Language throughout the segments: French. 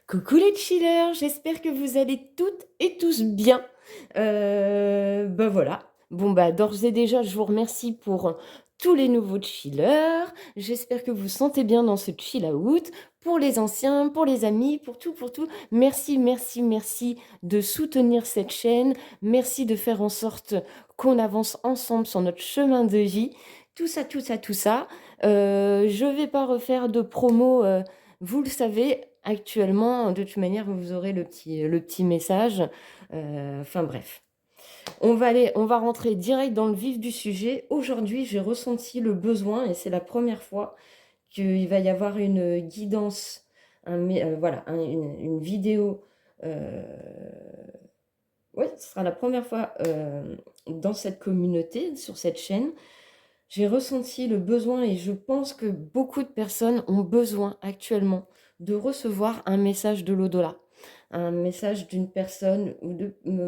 Coucou les chillers, j'espère que vous allez toutes et tous bien. Voilà. Bon d'ores et déjà, je vous remercie pour tous les nouveaux chillers. J'espère que vous sentez bien dans ce chill out. Pour les anciens, pour les amis, pour tout, pour tout. Merci, merci, merci de soutenir cette chaîne. Merci de faire en sorte qu'on avance ensemble sur notre chemin de vie. Tout ça, tout ça, tout ça. Je vais pas refaire de promo. Vous le savez, actuellement, de toute manière, vous aurez le petit message. Enfin bref. On va rentrer direct dans le vif du sujet. Aujourd'hui, j'ai ressenti le besoin, et c'est la première fois qu'il va y avoir une guidance, voilà, une vidéo. euh, ouais, ce sera la première fois dans cette communauté, sur cette chaîne. J'ai ressenti le besoin et je pense que beaucoup de personnes ont besoin actuellement de recevoir un message de l'au-delà, un message d'une personne ou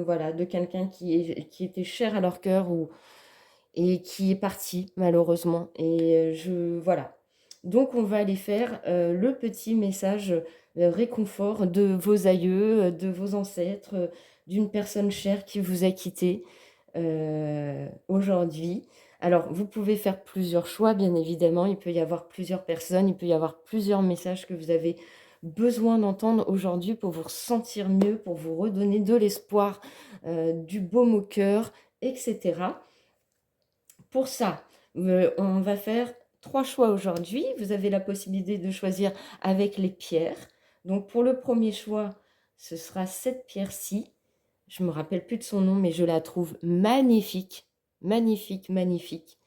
voilà, de quelqu'un qui était cher à leur cœur et qui est parti malheureusement. Et voilà. Donc on va aller faire le petit message réconfort de vos aïeux, de vos ancêtres, d'une personne chère qui vous a quitté aujourd'hui. Alors, vous pouvez faire plusieurs choix, bien évidemment. Il peut y avoir plusieurs personnes, il peut y avoir plusieurs messages que vous avez besoin d'entendre aujourd'hui pour vous sentir mieux, pour vous redonner de l'espoir, du baume au cœur, etc. Pour ça, on va faire 3 choix aujourd'hui. Vous avez la possibilité de choisir avec les pierres. Donc, pour le premier choix, ce sera cette pierre-ci. Je ne me rappelle plus de son nom, mais je la trouve magnifique. Magnifique, magnifique.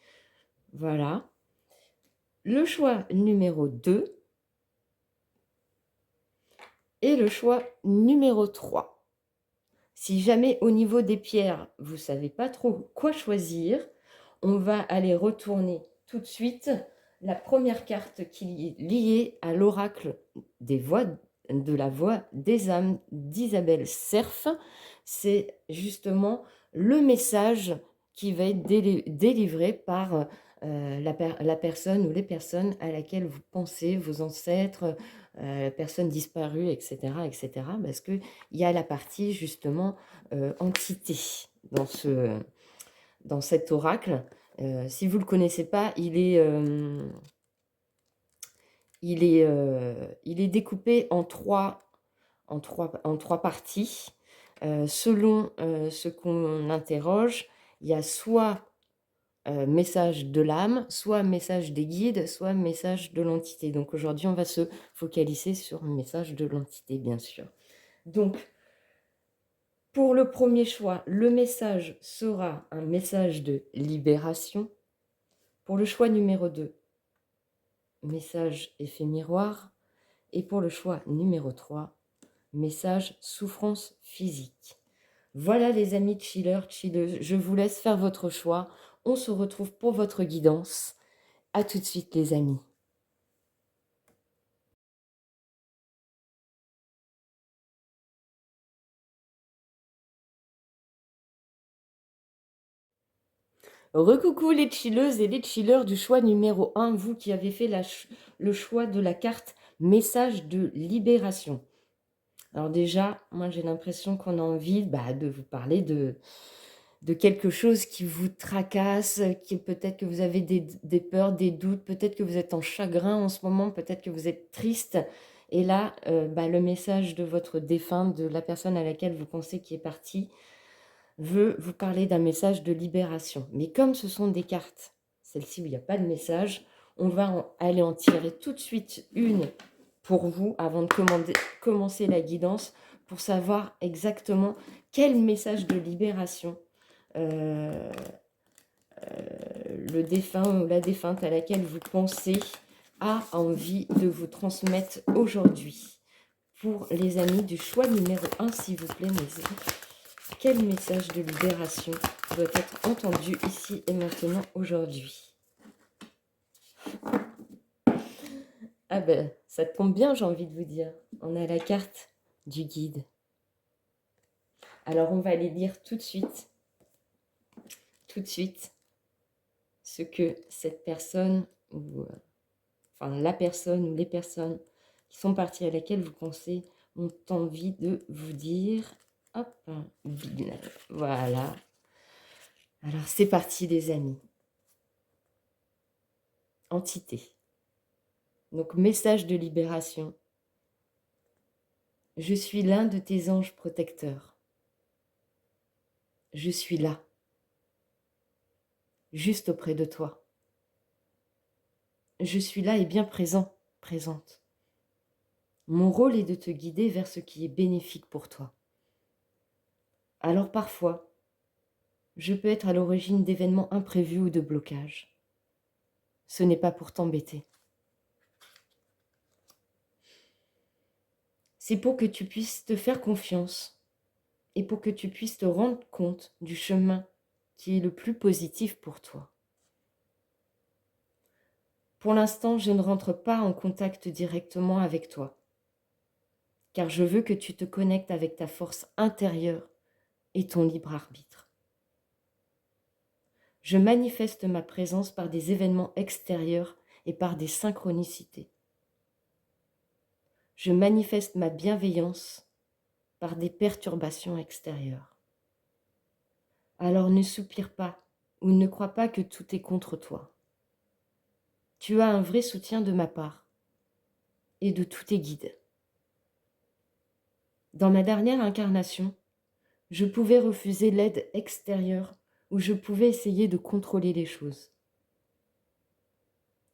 Voilà. Le choix numéro 2 et le choix numéro 3. Si jamais au niveau des pierres, vous ne savez pas trop quoi choisir, on va aller retourner tout de suite la première carte qui est liée à l'oracle des voix, de la voix des âmes d'Isabelle Serf. C'est justement le message qui va être délivré par la personne ou les personnes à laquelle vous pensez, vos ancêtres, personnes disparues, etc., etc. Parce qu'il y a la partie justement entité dans cet oracle. Si vous ne le connaissez pas, il est découpé en trois parties. Selon ce qu'on interroge, il y a soit message de l'âme, soit message des guides, soit message de l'entité. Donc aujourd'hui, on va se focaliser sur le message de l'entité, bien sûr. Donc, pour le premier choix, le message sera un message de libération. Pour le choix numéro 2, message effet miroir. Et pour le choix numéro 3, message souffrance physique. Voilà les amis chillers, chilleuses, je vous laisse faire votre choix. On se retrouve pour votre guidance. À tout de suite les amis. Recoucou les chilleuses et les chillers du choix numéro 1, vous qui avez fait le choix de la carte message de libération. Alors déjà, moi j'ai l'impression qu'on a envie de vous parler de quelque chose qui vous tracasse, qui peut-être que vous avez des peurs, des doutes, peut-être que vous êtes en chagrin en ce moment, peut-être que vous êtes triste. Et là, le message de votre défunt, de la personne à laquelle vous pensez qui est partie, veut vous parler d'un message de libération. Mais comme ce sont des cartes, celle-ci où il n'y a pas de message, on va aller en tirer tout de suite une pour vous avant de commencer la guidance pour savoir exactement quel message de libération euh, le défunt ou la défunte à laquelle vous pensez a envie de vous transmettre aujourd'hui. Pour les amis du choix numéro 1, s'il vous plaît, mes amis, quel message de libération doit être entendu ici et maintenant aujourd'hui? Ah ben, ça tombe bien, j'ai envie de vous dire. On a la carte du guide. Alors, on va aller lire tout de suite, ce que cette personne, ou enfin la personne ou les personnes qui sont parties à laquelle vous pensez ont envie de vous dire. Hop, vide. Voilà. Alors, c'est parti, les amis. Entité. Donc, message de libération. Je suis l'un de tes anges protecteurs. Je suis là, juste auprès de toi. Je suis là et bien présent, présente. Mon rôle est de te guider vers ce qui est bénéfique pour toi. Alors parfois, je peux être à l'origine d'événements imprévus ou de blocages. Ce n'est pas pour t'embêter. C'est pour que tu puisses te faire confiance et pour que tu puisses te rendre compte du chemin qui est le plus positif pour toi. Pour l'instant, je ne rentre pas en contact directement avec toi, car je veux que tu te connectes avec ta force intérieure et ton libre arbitre. Je manifeste ma présence par des événements extérieurs et par des synchronicités. Je manifeste ma bienveillance par des perturbations extérieures. Alors ne soupire pas ou ne crois pas que tout est contre toi. Tu as un vrai soutien de ma part et de tous tes guides. Dans ma dernière incarnation, je pouvais refuser l'aide extérieure ou je pouvais essayer de contrôler les choses.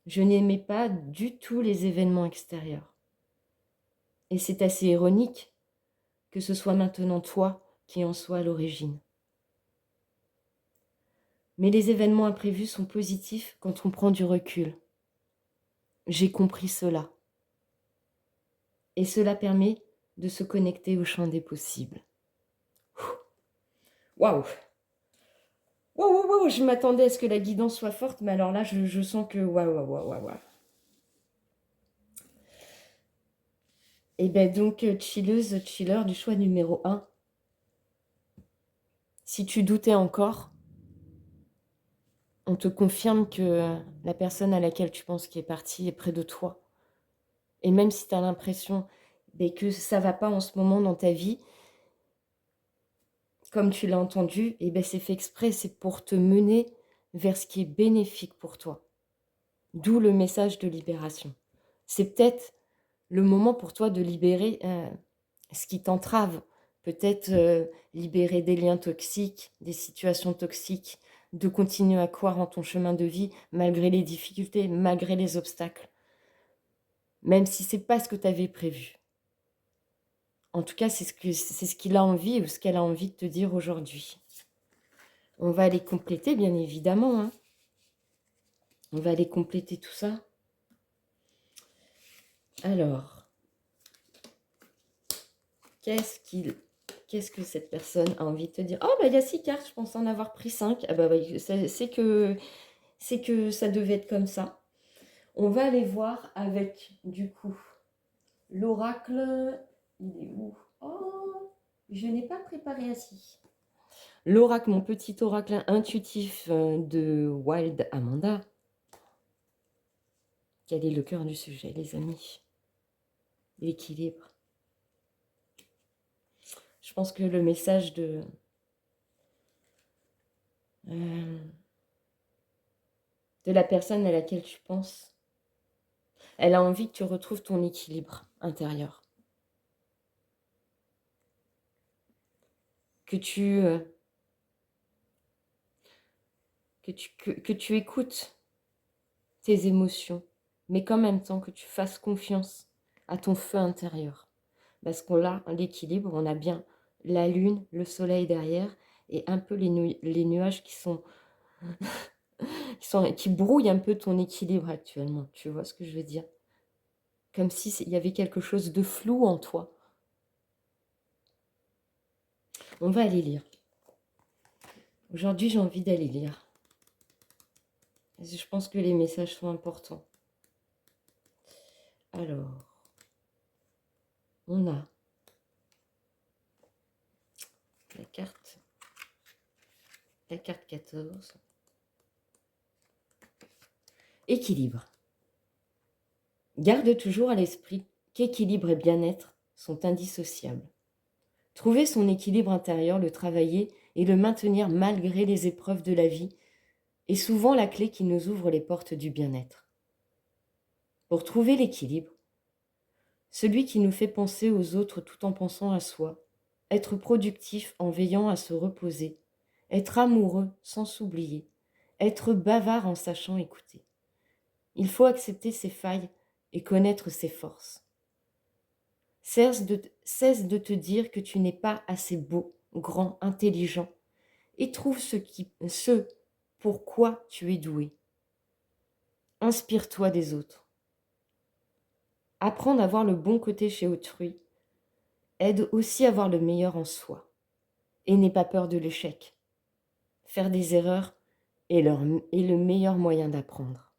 Je n'aimais pas du tout les événements extérieurs. Et c'est assez ironique que ce soit maintenant toi qui en sois à l'origine. Mais les événements imprévus sont positifs quand on prend du recul. J'ai compris cela. Et cela permet de se connecter au champ des possibles. Waouh! Waouh, waouh, je m'attendais à ce que la guidance soit forte, mais alors là, je sens que waouh, waouh, waouh, waouh. Et bien donc, chilleuse, chiller du choix numéro 1. Si tu doutais encore, on te confirme que la personne à laquelle tu penses qui est partie est près de toi. Et même si tu as l'impression que ça ne va pas en ce moment dans ta vie, comme tu l'as entendu, c'est fait exprès, c'est pour te mener vers ce qui est bénéfique pour toi. D'où le message de libération. C'est peut-être le moment pour toi de libérer ce qui t'entrave. Peut-être libérer des liens toxiques, des situations toxiques, de continuer à croire en ton chemin de vie malgré les difficultés, malgré les obstacles. Même si ce n'est pas ce que tu avais prévu. En tout cas, c'est ce qu'il a envie ou ce qu'elle a envie de te dire aujourd'hui. On va aller compléter, bien évidemment. Hein. On va aller compléter tout ça. Alors, qu'est-ce que cette personne a envie de te dire? Oh, il y a 6 cartes, je pense en avoir pris 5. Ah oui, c'est que ça devait être comme ça. On va aller voir avec, du coup, l'oracle. Il est où? Oh, je n'ai pas préparé ainsi. L'oracle, mon petit oracle intuitif de Wild Amanda. Quel est le cœur du sujet, les amis? L'équilibre. Je pense que le message de la personne à laquelle tu penses, elle a envie que tu retrouves ton équilibre intérieur. Que tu écoutes tes émotions, mais qu'en même temps que tu fasses confiance à ton feu intérieur. Parce qu'on a l'équilibre, on a bien la lune, le soleil derrière, et un peu les nuages qui brouillent un peu ton équilibre actuellement. Tu vois ce que je veux dire? Comme s'il y avait quelque chose de flou en toi. On va aller lire. Aujourd'hui, j'ai envie d'aller lire. Je pense que les messages sont importants. Alors, on a la carte 14. Équilibre. Garde toujours à l'esprit qu'équilibre et bien-être sont indissociables. Trouver son équilibre intérieur, le travailler et le maintenir malgré les épreuves de la vie est souvent la clé qui nous ouvre les portes du bien-être. Pour trouver l'équilibre, celui qui nous fait penser aux autres tout en pensant à soi, être productif en veillant à se reposer, être amoureux sans s'oublier, être bavard en sachant écouter. Il faut accepter ses failles et connaître ses forces. Cesse de te dire que tu n'es pas assez beau, grand, intelligent, et trouve ce pourquoi tu es doué. Inspire-toi des autres. Apprendre à voir le bon côté chez autrui aide aussi à voir le meilleur en soi. Et n'aie pas peur de l'échec. Faire des erreurs est le meilleur moyen d'apprendre.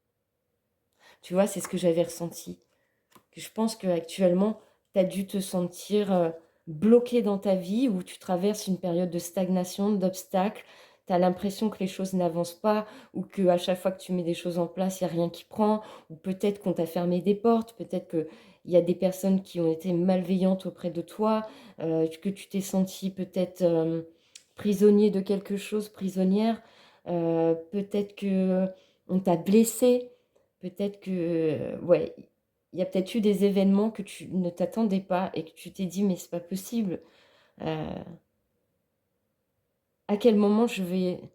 Tu vois, c'est ce que j'avais ressenti. Je pense qu'actuellement, tu as dû te sentir bloqué dans ta vie, où tu traverses une période de stagnation, d'obstacles. Tu as l'impression que les choses n'avancent pas, ou qu'à chaque fois que tu mets des choses en place, il n'y a rien qui prend, ou peut-être qu'on t'a fermé des portes, peut-être qu'il y a des personnes qui ont été malveillantes auprès de toi, que tu t'es senti peut-être prisonnier de quelque chose, prisonnière, peut-être qu'on t'a blessé, peut-être que, ouais, il y a peut-être eu des événements que tu ne t'attendais pas et que tu t'es dit, mais c'est pas possible. À quel moment je vais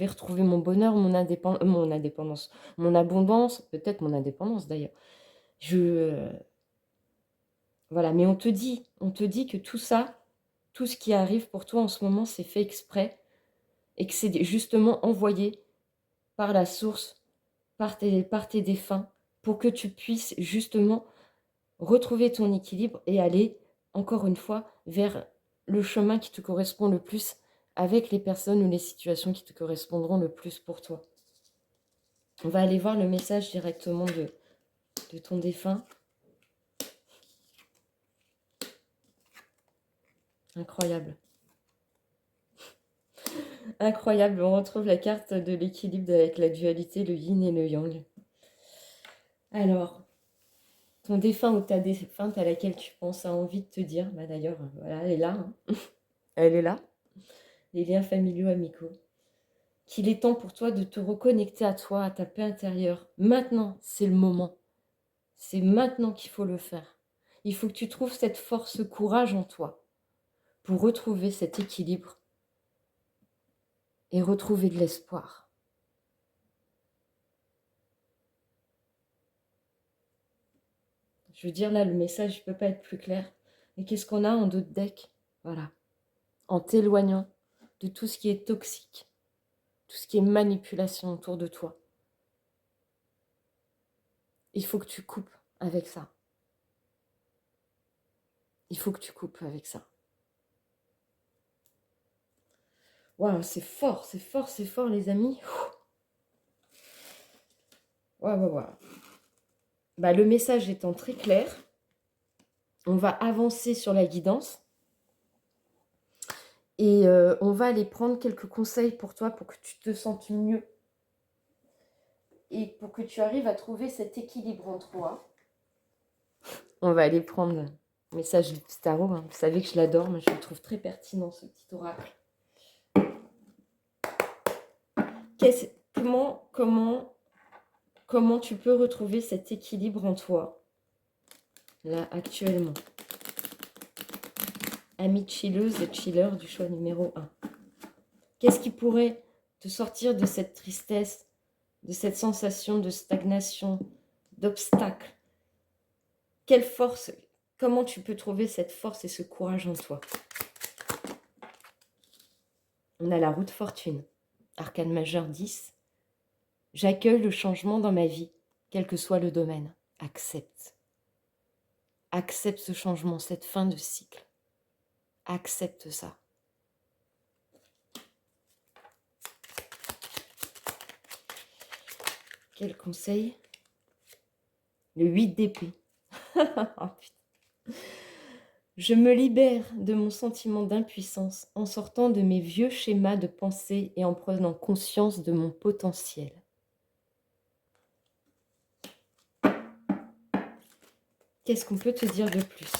retrouver mon bonheur, mon indépendance, mon abondance, peut-être mon indépendance d'ailleurs. Voilà, mais on te dit que tout ça, tout ce qui arrive pour toi en ce moment, c'est fait exprès et que c'est justement envoyé par la source, par tes défunts, pour que tu puisses justement retrouver ton équilibre et aller, encore une fois, vers le chemin qui te correspond le plus, avec les personnes ou les situations qui te correspondront le plus pour toi. On va aller voir le message directement de ton défunt. Incroyable. Incroyable, on retrouve la carte de l'équilibre avec la dualité, le yin et le yang. Alors, ton défunt ou ta défunte à laquelle tu penses a envie de te dire, bah d'ailleurs, voilà, elle est là. Hein. Elle est là. Les liens familiaux, amicaux. Qu'il est temps pour toi de te reconnecter à toi, à ta paix intérieure. Maintenant, c'est le moment. C'est maintenant qu'il faut le faire. Il faut que tu trouves cette force, ce courage en toi pour retrouver cet équilibre et retrouver de l'espoir. Je veux dire, là, le message ne peut pas être plus clair. Et qu'est-ce qu'on a en dos de deck? Voilà. En t'éloignant de tout ce qui est toxique, tout ce qui est manipulation autour de toi. Il faut que tu coupes avec ça. Il faut que tu coupes avec ça. Waouh, c'est fort, c'est fort, c'est fort, les amis. Waouh, waouh, waouh. Bah, le message étant très clair, on va avancer sur la guidance. Et on va aller prendre quelques conseils pour toi, pour que tu te sentes mieux. Et pour que tu arrives à trouver cet équilibre en toi. On va aller prendre le message du tarot. Hein. Vous savez que je l'adore, mais je le trouve très pertinent, ce petit oracle. Comment tu peux retrouver cet équilibre en toi, là, actuellement? Amis chilleuse et chiller du choix numéro 1. Qu'est-ce qui pourrait te sortir de cette tristesse, de cette sensation de stagnation, d'obstacle? Quelle force, comment tu peux trouver cette force et ce courage en toi? On a la roue de fortune, arcane majeur 10. J'accueille le changement dans ma vie, quel que soit le domaine. Accepte. Accepte ce changement, cette fin de cycle. Accepte ça. Quel conseil? Le 8 d'épée. Oh, putain. Je me libère de mon sentiment d'impuissance en sortant de mes vieux schémas de pensée et en prenant conscience de mon potentiel. Qu'est-ce qu'on peut te dire de plus?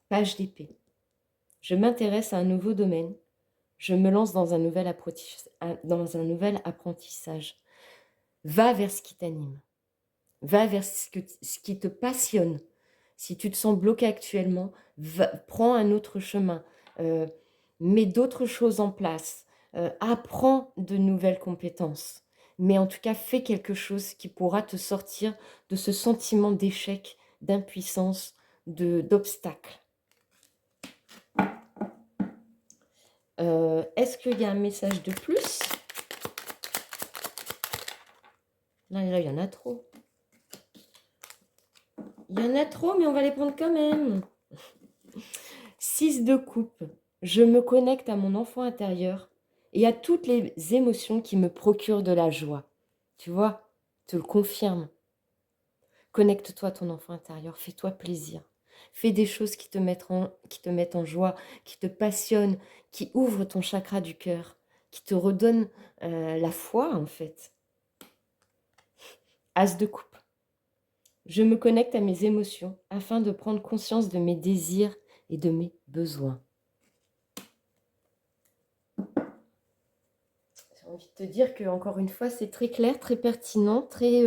Page d'épée. Je m'intéresse à un nouveau domaine. Je me lance dans un nouvel apprentissage. Va vers ce qui t'anime. Va vers ce qui te passionne. Si tu te sens bloqué actuellement, prends un autre chemin. Mets d'autres choses en place. Apprends de nouvelles compétences. Mais en tout cas, fais quelque chose qui pourra te sortir de ce sentiment d'échec, d'impuissance, d'obstacle. Est-ce qu'il y a un message de plus? Là, il y en a trop. Il y en a trop, mais on va les prendre quand même. 6 de coupe. Je me connecte à mon enfant intérieur et à toutes les émotions qui me procurent de la joie. Tu vois, te le confirme. Connecte-toi à ton enfant intérieur, fais-toi plaisir. Fais des choses qui te mettent en joie, qui te passionnent, qui ouvrent ton chakra du cœur, qui te redonnent la foi en fait. As de coupe. Je me connecte à mes émotions afin de prendre conscience de mes désirs et de mes besoins. J'ai envie de te dire que, encore une fois, c'est très clair, très pertinent, très,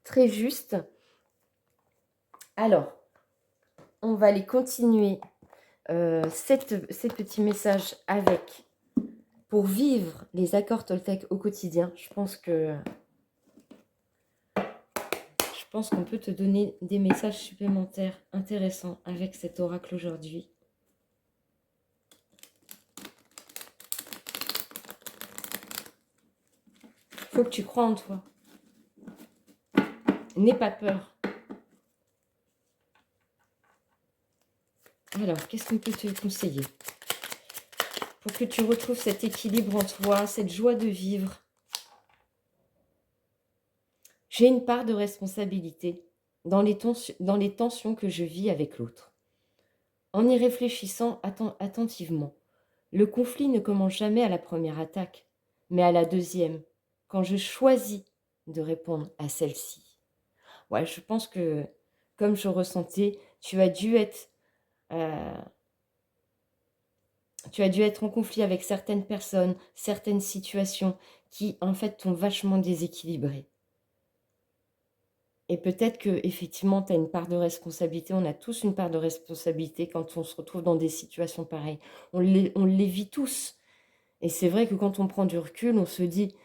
très juste. Alors, on va aller continuer ces petits messages avec, pour vivre les accords Toltec au quotidien. Je pense qu'on peut te donner des messages supplémentaires intéressants avec cet oracle aujourd'hui. Il faut que tu crois en toi. N'aie pas peur. Alors, qu'est-ce qu'on peut te conseiller pour que tu retrouves cet équilibre en toi, cette joie de vivre? J'ai une part de responsabilité dans les tensions que je vis avec l'autre. En y réfléchissant attentivement, le conflit ne commence jamais à la première attaque, mais à la deuxième, quand je choisis de répondre à celle-ci. Ouais, je pense que, comme je ressentais, tu as dû être en conflit avec certaines personnes, certaines situations qui, en fait, t'ont vachement déséquilibré. Et peut-être qu'effectivement, tu as une part de responsabilité. On a tous une part de responsabilité quand on se retrouve dans des situations pareilles. On les vit tous. Et c'est vrai que quand on prend du recul, on se dit,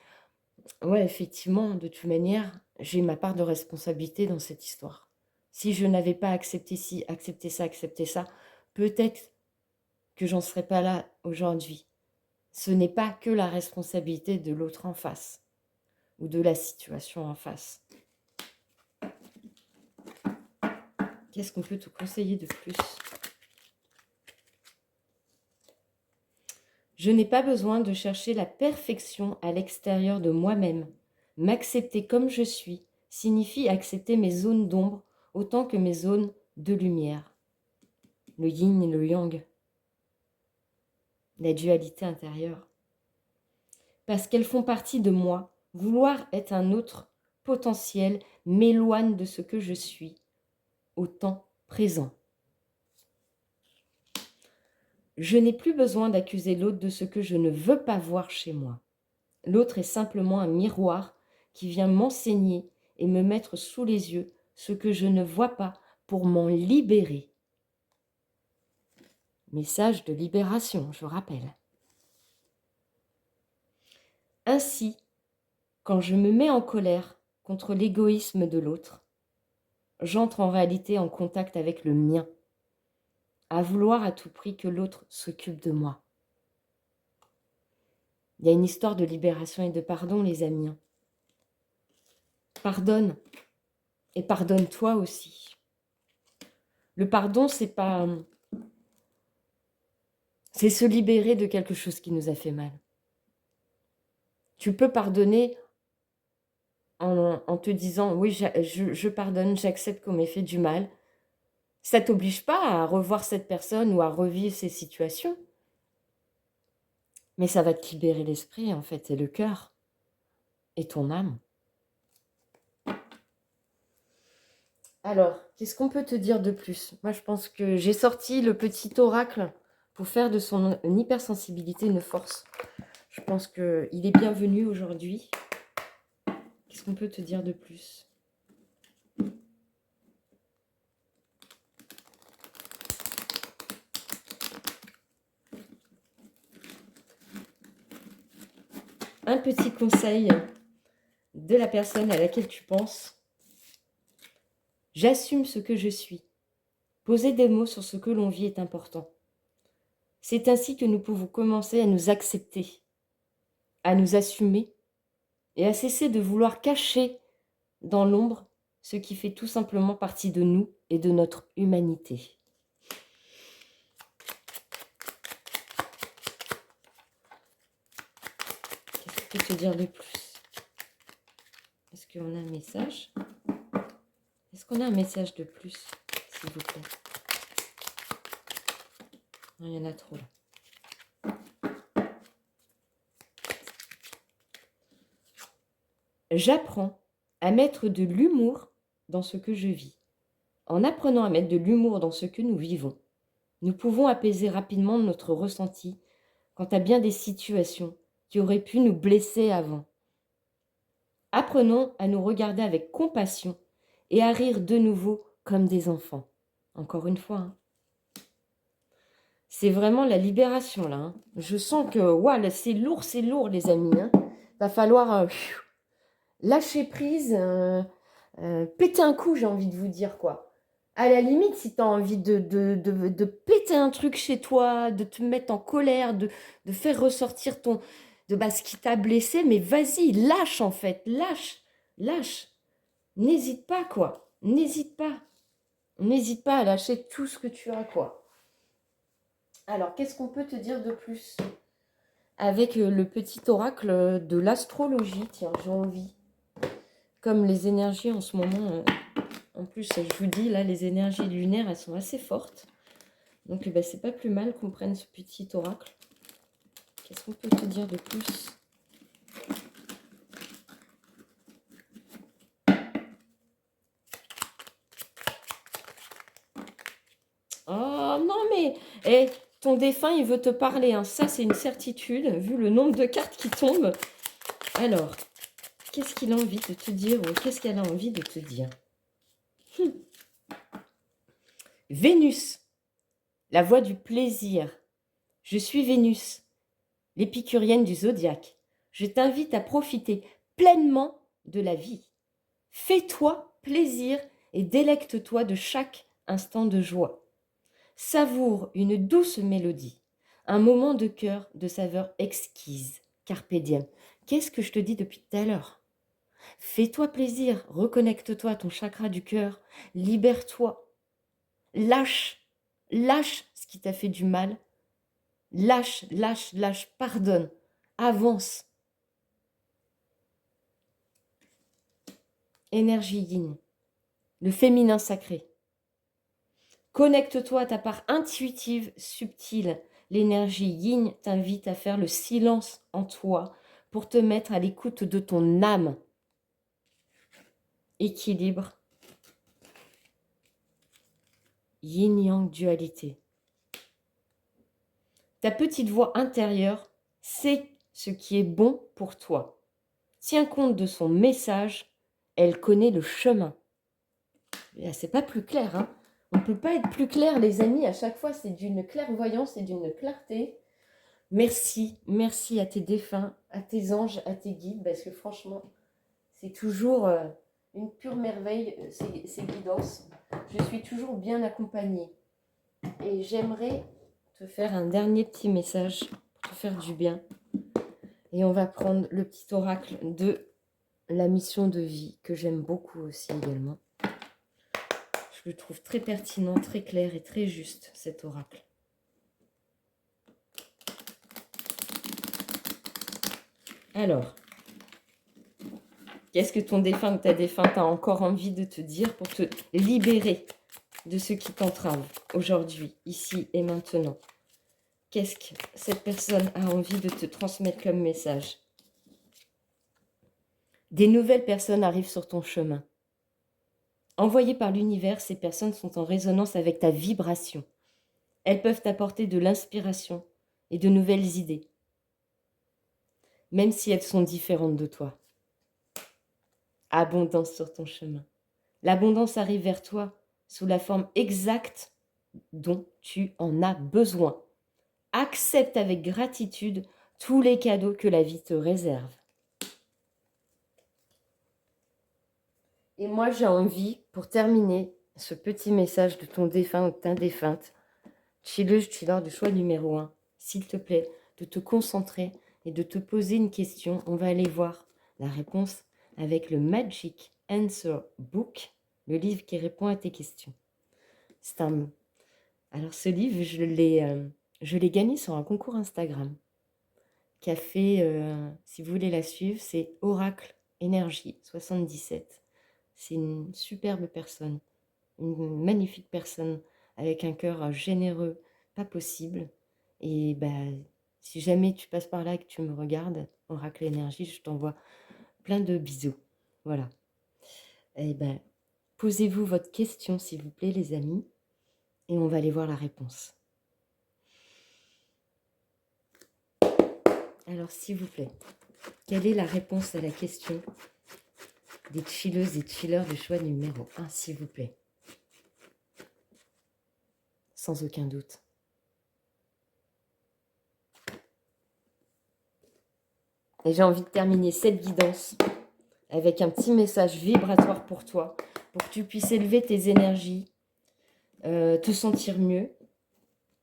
ouais, effectivement, de toute manière, j'ai ma part de responsabilité dans cette histoire. Si je n'avais pas accepté ci, accepté ça, peut-être que j'en serais pas là aujourd'hui. Ce n'est pas que la responsabilité de l'autre en face ou de la situation en face. Qu'est-ce qu'on peut te conseiller de plus? Je n'ai pas besoin de chercher la perfection à l'extérieur de moi-même. M'accepter comme je suis signifie accepter mes zones d'ombre autant que mes zones de lumière. Le yin et le yang. La dualité intérieure. Parce qu'elles font partie de moi, vouloir être un autre potentiel m'éloigne de ce que je suis au temps présent. Je n'ai plus besoin d'accuser l'autre de ce que je ne veux pas voir chez moi. L'autre est simplement un miroir qui vient m'enseigner et me mettre sous les yeux ce que je ne vois pas pour m'en libérer. Message de libération, je rappelle. Ainsi, quand je me mets en colère contre l'égoïsme de l'autre, j'entre en réalité en contact avec le mien, à vouloir à tout prix que l'autre s'occupe de moi. Il y a une histoire de libération et de pardon, les amis. Pardonne, et pardonne-toi aussi. Le pardon, c'est se libérer de quelque chose qui nous a fait mal. Tu peux pardonner en te disant, oui, je pardonne, j'accepte qu'on m'ait fait du mal. Ça ne t'oblige pas à revoir cette personne ou à revivre ces situations. Mais ça va te libérer l'esprit, en fait, et le cœur, et ton âme. Alors, qu'est-ce qu'on peut te dire de plus? Moi, je pense que j'ai sorti le petit oracle pour faire de son hypersensibilité une force. Je pense qu'il est bienvenu aujourd'hui. Qu'est-ce qu'on peut te dire de plus? Un petit conseil de la personne à laquelle tu penses. J'assume ce que je suis. Poser des mots sur ce que l'on vit est important. C'est ainsi que nous pouvons commencer à nous accepter, à nous assumer et à cesser de vouloir cacher dans l'ombre ce qui fait tout simplement partie de nous et de notre humanité. Qu'est-ce que je peux te dire de plus? Est-ce qu'on a un message? Est-ce qu'on a un message de plus, s'il vous plaît? Non, il y en a trop là. J'apprends à mettre de l'humour dans ce que je vis. En apprenant à mettre de l'humour dans ce que nous vivons, nous pouvons apaiser rapidement notre ressenti quant à bien des situations qui auraient pu nous blesser avant. Apprenons à nous regarder avec compassion et à rire de nouveau comme des enfants. Encore une fois, hein. C'est vraiment la libération là, hein. Je sens que wow, c'est lourd les amis, hein. Va falloir lâcher prise, péter un coup, j'ai envie de vous dire quoi. À la limite, si tu as envie de péter un truc chez toi, de te mettre en colère, de faire ressortir ce qui t'a blessé, mais vas-y, lâche en fait, lâche. N'hésite pas quoi, n'hésite pas. N'hésite pas à lâcher tout ce que tu as quoi. Alors, qu'est-ce qu'on peut te dire de plus? Avec le petit oracle de l'astrologie, tiens, j'ai envie. Comme les énergies en ce moment, en plus, je vous dis, là, les énergies lunaires, elles sont assez fortes. Donc, c'est pas plus mal qu'on prenne ce petit oracle. Qu'est-ce qu'on peut te dire de plus? Oh non, mais ton défunt, il veut te parler, hein. Ça, c'est une certitude, vu le nombre de cartes qui tombent. Alors, qu'est-ce qu'il a envie de te dire ou qu'est-ce qu'elle a envie de te dire? Vénus, la voix du plaisir. Je suis Vénus, l'épicurienne du zodiaque. Je t'invite à profiter pleinement de la vie. Fais-toi plaisir et délecte-toi de chaque instant de joie. Savoure une douce mélodie, un moment de cœur de saveur exquise. Carpe diem. Qu'est-ce que je te dis depuis tout à l'heure? Fais-toi plaisir, reconnecte-toi à ton chakra du cœur, libère-toi, lâche ce qui t'a fait du mal, lâche, pardonne, avance. Énergie yin, le féminin sacré. Connecte-toi à ta part intuitive, subtile. L'énergie yin t'invite à faire le silence en toi pour te mettre à l'écoute de ton âme. Équilibre. Yin-yang dualité. Ta petite voix intérieure sait ce qui est bon pour toi. Tiens compte de son message, elle connaît le chemin. C'est pas plus clair, hein. On ne peut pas être plus clair, les amis. À chaque fois, c'est d'une clairvoyance et d'une clarté. Merci à tes défunts, à tes anges, à tes guides, parce que franchement, c'est toujours une pure merveille, ces guidances. Je suis toujours bien accompagnée. Et j'aimerais te faire un dernier petit message pour te faire du bien. Et on va prendre le petit oracle de la mission de vie, que j'aime beaucoup aussi également. Je le trouve très pertinent, très clair et très juste, cet oracle. Alors, qu'est-ce que ton défunt ou ta défunte a encore envie de te dire pour te libérer de ce qui t'entrave aujourd'hui, ici et maintenant? Qu'est-ce que cette personne a envie de te transmettre comme message? Des nouvelles personnes arrivent sur ton chemin. Envoyées par l'univers, ces personnes sont en résonance avec ta vibration. Elles peuvent t'apporter de l'inspiration et de nouvelles idées, même si elles sont différentes de toi. Abondance sur ton chemin. L'abondance arrive vers toi sous la forme exacte dont tu en as besoin. Accepte avec gratitude tous les cadeaux que la vie te réserve. Et moi, j'ai envie, pour terminer ce petit message de ton défunt ou de ta défunte, chilleuse, chilleur du choix numéro 1, s'il te plaît, de te concentrer et de te poser une question. On va aller voir la réponse avec le Magic Answer Book, le livre qui répond à tes questions. Alors ce livre, je l'ai gagné sur un concours Instagram qui a fait, si vous voulez la suivre, c'est Oracle Énergie 77. C'est une superbe personne, une magnifique personne avec un cœur généreux, pas possible. Et bah, si jamais tu passes par là et que tu me regardes, Oracle Énergie, je t'envoie plein de bisous. Voilà. Et ben, posez-vous votre question, s'il vous plaît, les amis, et on va aller voir la réponse. Alors, s'il vous plaît, quelle est la réponse à la question des chilleuses et chilleurs du choix numéro 1, s'il vous plaît? Sans aucun doute. Et j'ai envie de terminer cette guidance avec un petit message vibratoire pour toi, pour que tu puisses élever tes énergies, te sentir mieux.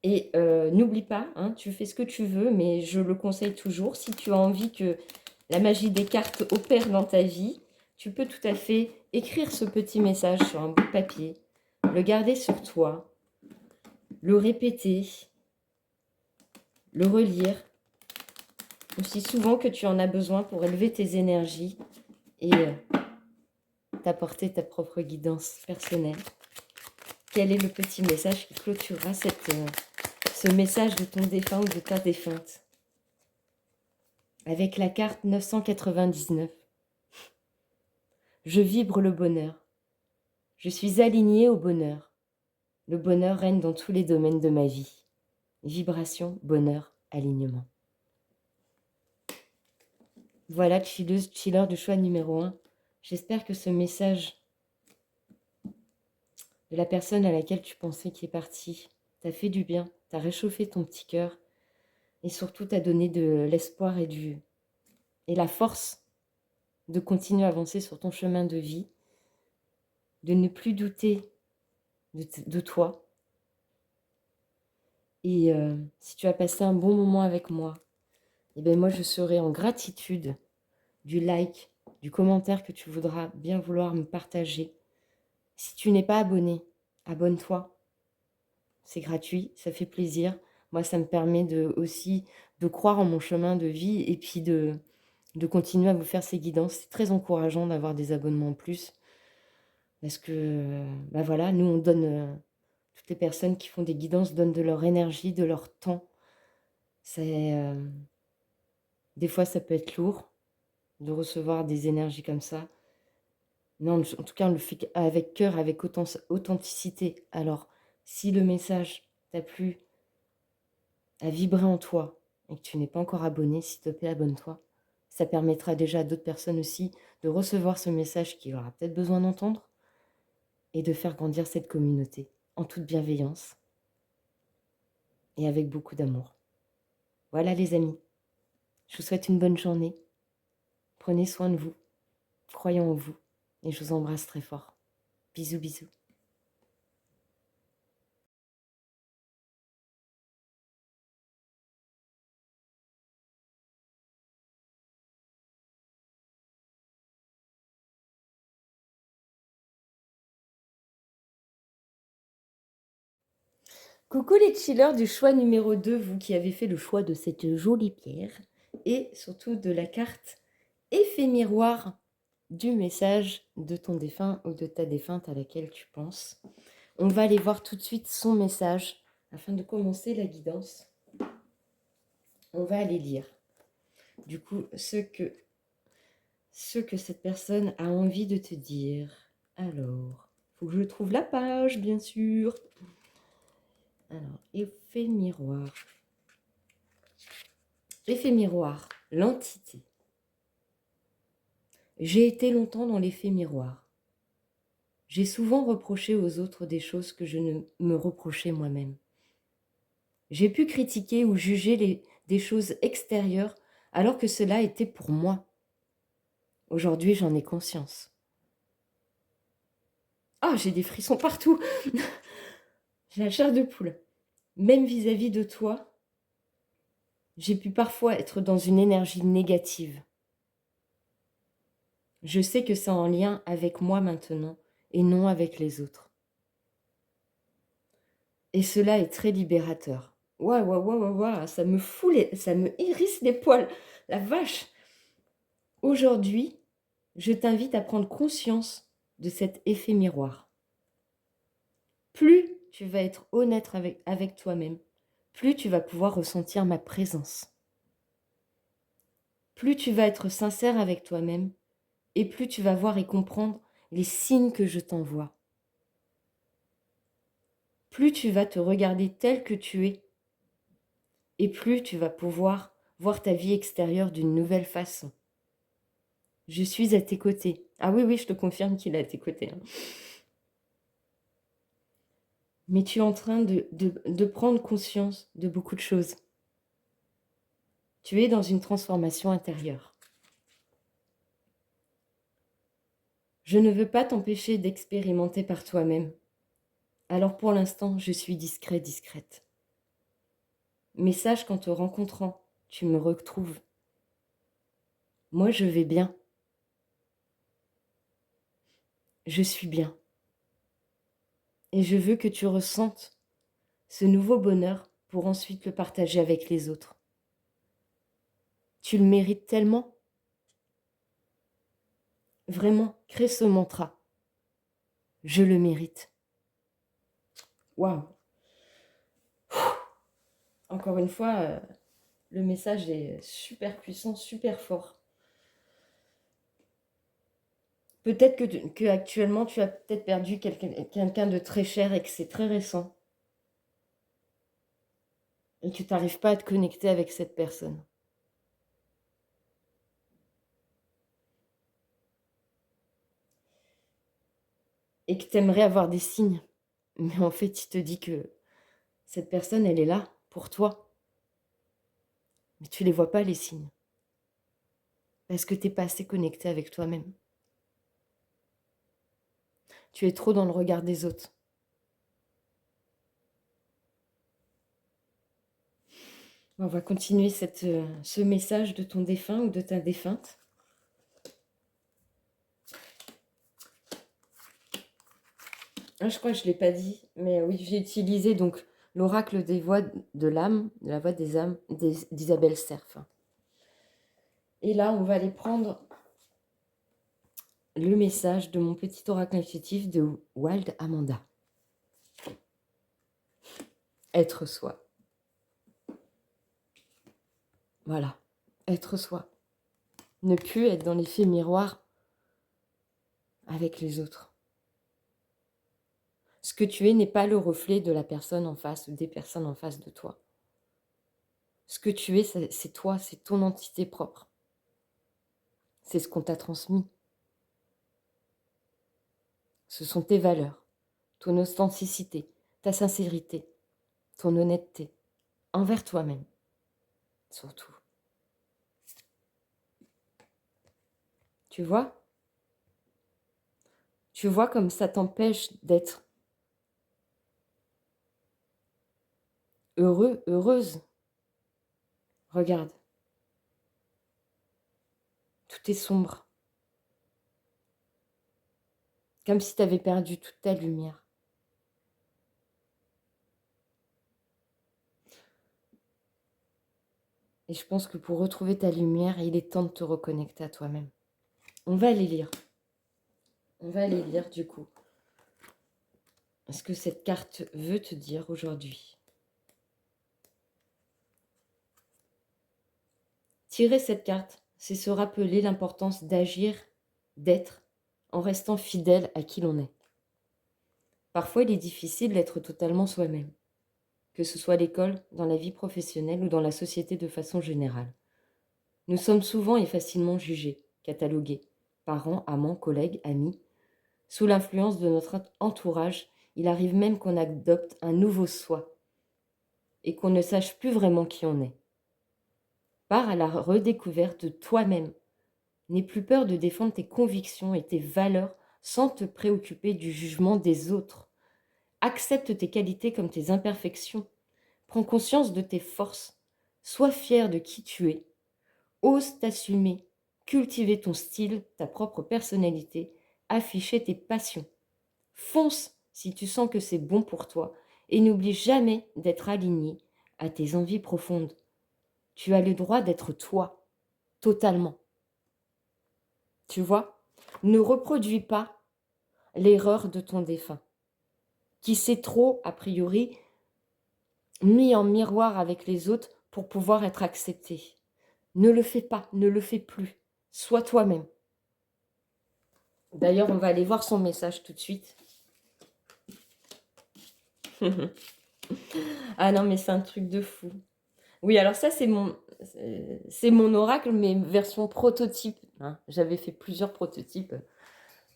Et n'oublie pas, hein, tu fais ce que tu veux, mais je le conseille toujours, si tu as envie que la magie des cartes opère dans ta vie, tu peux tout à fait écrire ce petit message sur un bout de papier, le garder sur toi, le répéter, le relire, aussi souvent que tu en as besoin pour élever tes énergies et t'apporter ta propre guidance personnelle. Quel est le petit message qui clôturera ce message de ton défunt ou de ta défunte? Avec la carte 999. Je vibre le bonheur. Je suis alignée au bonheur. Le bonheur règne dans tous les domaines de ma vie. Vibration, bonheur, alignement. Voilà, chilleuse, chiller du choix numéro 1. J'espère que ce message de la personne à laquelle tu pensais qui est partie t'a fait du bien, t'a réchauffé ton petit cœur et surtout t'a donné de l'espoir et la force de continuer à avancer sur ton chemin de vie, de ne plus douter de toi. Et si tu as passé un bon moment avec moi, eh bien moi je serai en gratitude du like, du commentaire que tu voudras bien vouloir me partager. Si tu n'es pas abonné, abonne-toi. C'est gratuit, ça fait plaisir. Moi, ça me permet aussi de croire en mon chemin de vie et puis de continuer à vous faire ces guidances. C'est très encourageant d'avoir des abonnements en plus. Parce que, bah voilà, nous, on donne, toutes les personnes qui font des guidances donnent de leur énergie, de leur temps. Des fois, ça peut être lourd de recevoir des énergies comme ça. Non, en tout cas, on le fait avec cœur, avec authenticité. Alors, si le message t'a plu, a vibré en toi, et que tu n'es pas encore abonné, s'il te plaît, abonne-toi. Ça permettra déjà à d'autres personnes aussi de recevoir ce message qu'il aura peut-être besoin d'entendre et de faire grandir cette communauté en toute bienveillance et avec beaucoup d'amour. Voilà les amis, je vous souhaite une bonne journée. Prenez soin de vous, croyons en vous et je vous embrasse très fort. Bisous, bisous. Coucou les chillers du choix numéro 2, vous qui avez fait le choix de cette jolie pierre et surtout de la carte effet miroir du message de ton défunt ou de ta défunte à laquelle tu penses. On va aller voir tout de suite son message afin de commencer la guidance. On va aller lire du coup ce que cette personne a envie de te dire. Alors, faut que je trouve la page, bien sûr. Alors, effet miroir. Effet miroir, l'entité. J'ai été longtemps dans l'effet miroir. J'ai souvent reproché aux autres des choses que je ne me reprochais moi-même. J'ai pu critiquer ou juger des choses extérieures alors que cela était pour moi. Aujourd'hui, j'en ai conscience. Ah, j'ai des frissons partout. J'ai la chair de poule. Même vis-à-vis de toi, j'ai pu parfois être dans une énergie négative. Je sais que c'est en lien avec moi maintenant et non avec les autres. Et cela est très libérateur. Waouh, waouh, waouh, waouh, ça me fout ça me hérisse les poils. La vache. Aujourd'hui, je t'invite à prendre conscience de cet effet miroir. Plus tu vas être honnête avec toi-même, plus tu vas pouvoir ressentir ma présence. Plus tu vas être sincère avec toi-même, et plus tu vas voir et comprendre les signes que je t'envoie. Plus tu vas te regarder tel que tu es, et plus tu vas pouvoir voir ta vie extérieure d'une nouvelle façon. Je suis à tes côtés. Ah oui, oui, je te confirme qu'il est à tes côtés. Hein. Mais tu es en train de prendre conscience de beaucoup de choses. Tu es dans une transformation intérieure. Je ne veux pas t'empêcher d'expérimenter par toi-même. Alors pour l'instant, je suis discrète. Mais sache qu'en te rencontrant, tu me retrouves. Moi, je vais bien. Je suis bien. Et je veux que tu ressentes ce nouveau bonheur pour ensuite le partager avec les autres. Tu le mérites tellement. Vraiment, crée ce mantra. Je le mérite. Waouh. Encore une fois, le message est super puissant, super fort. Peut-être que actuellement tu as peut-être perdu quelqu'un de très cher et que c'est très récent. Et que tu n'arrives pas à te connecter avec cette personne. Et que tu aimerais avoir des signes. Mais en fait, il te dit que cette personne, elle est là pour toi. Mais tu ne les vois pas, les signes. Parce que tu n'es pas assez connecté avec toi-même. Tu es trop dans le regard des autres. On va continuer ce message de ton défunt ou de ta défunte. Ah, je crois que je ne l'ai pas dit, mais oui, j'ai utilisé donc l'oracle des voix de l'âme, de la voix des âmes d'Isabelle Serf. Et là, on va aller prendre le message de mon petit oracle intuitif de Wild Amanda. Être soi. Voilà, être soi. Ne plus être dans l'effet miroir avec les autres. Ce que tu es n'est pas le reflet de la personne en face ou des personnes en face de toi. Ce que tu es, c'est toi, c'est ton entité propre. C'est ce qu'on t'a transmis. Ce sont tes valeurs, ton authenticité, ta sincérité, ton honnêteté, envers toi-même, surtout. Tu vois? Tu vois comme ça t'empêche d'être heureux, heureuse. Regarde. Tout est sombre. Comme si tu avais perdu toute ta lumière. Et je pense que pour retrouver ta lumière, il est temps de te reconnecter à toi-même. On va aller lire. On va aller lire du coup. Ce que cette carte veut te dire aujourd'hui. Tirer cette carte, c'est se rappeler l'importance d'agir, d'être, en restant fidèle à qui l'on est. Parfois, il est difficile d'être totalement soi-même, que ce soit à l'école, dans la vie professionnelle ou dans la société de façon générale. Nous sommes souvent et facilement jugés, catalogués, parents, amants, collègues, amis. Sous l'influence de notre entourage, il arrive même qu'on adopte un nouveau soi et qu'on ne sache plus vraiment qui on est. Pars à la redécouverte de toi-même. N'aie plus peur de défendre tes convictions et tes valeurs sans te préoccuper du jugement des autres. Accepte tes qualités comme tes imperfections. Prends conscience de tes forces. Sois fier de qui tu es. Ose t'assumer. Cultiver ton style, ta propre personnalité. Afficher tes passions. Fonce si tu sens que c'est bon pour toi et n'oublie jamais d'être aligné à tes envies profondes. Tu as le droit d'être toi, totalement. Tu vois? Ne reproduis pas l'erreur de ton défunt, qui s'est trop, a priori, mis en miroir avec les autres pour pouvoir être accepté. Ne le fais pas, ne le fais plus. Sois toi-même. D'ailleurs, on va aller voir son message tout de suite. Ah non, mais c'est un truc de fou. Oui, alors ça, c'est mon oracle, mais version prototype, hein. J'avais fait plusieurs prototypes.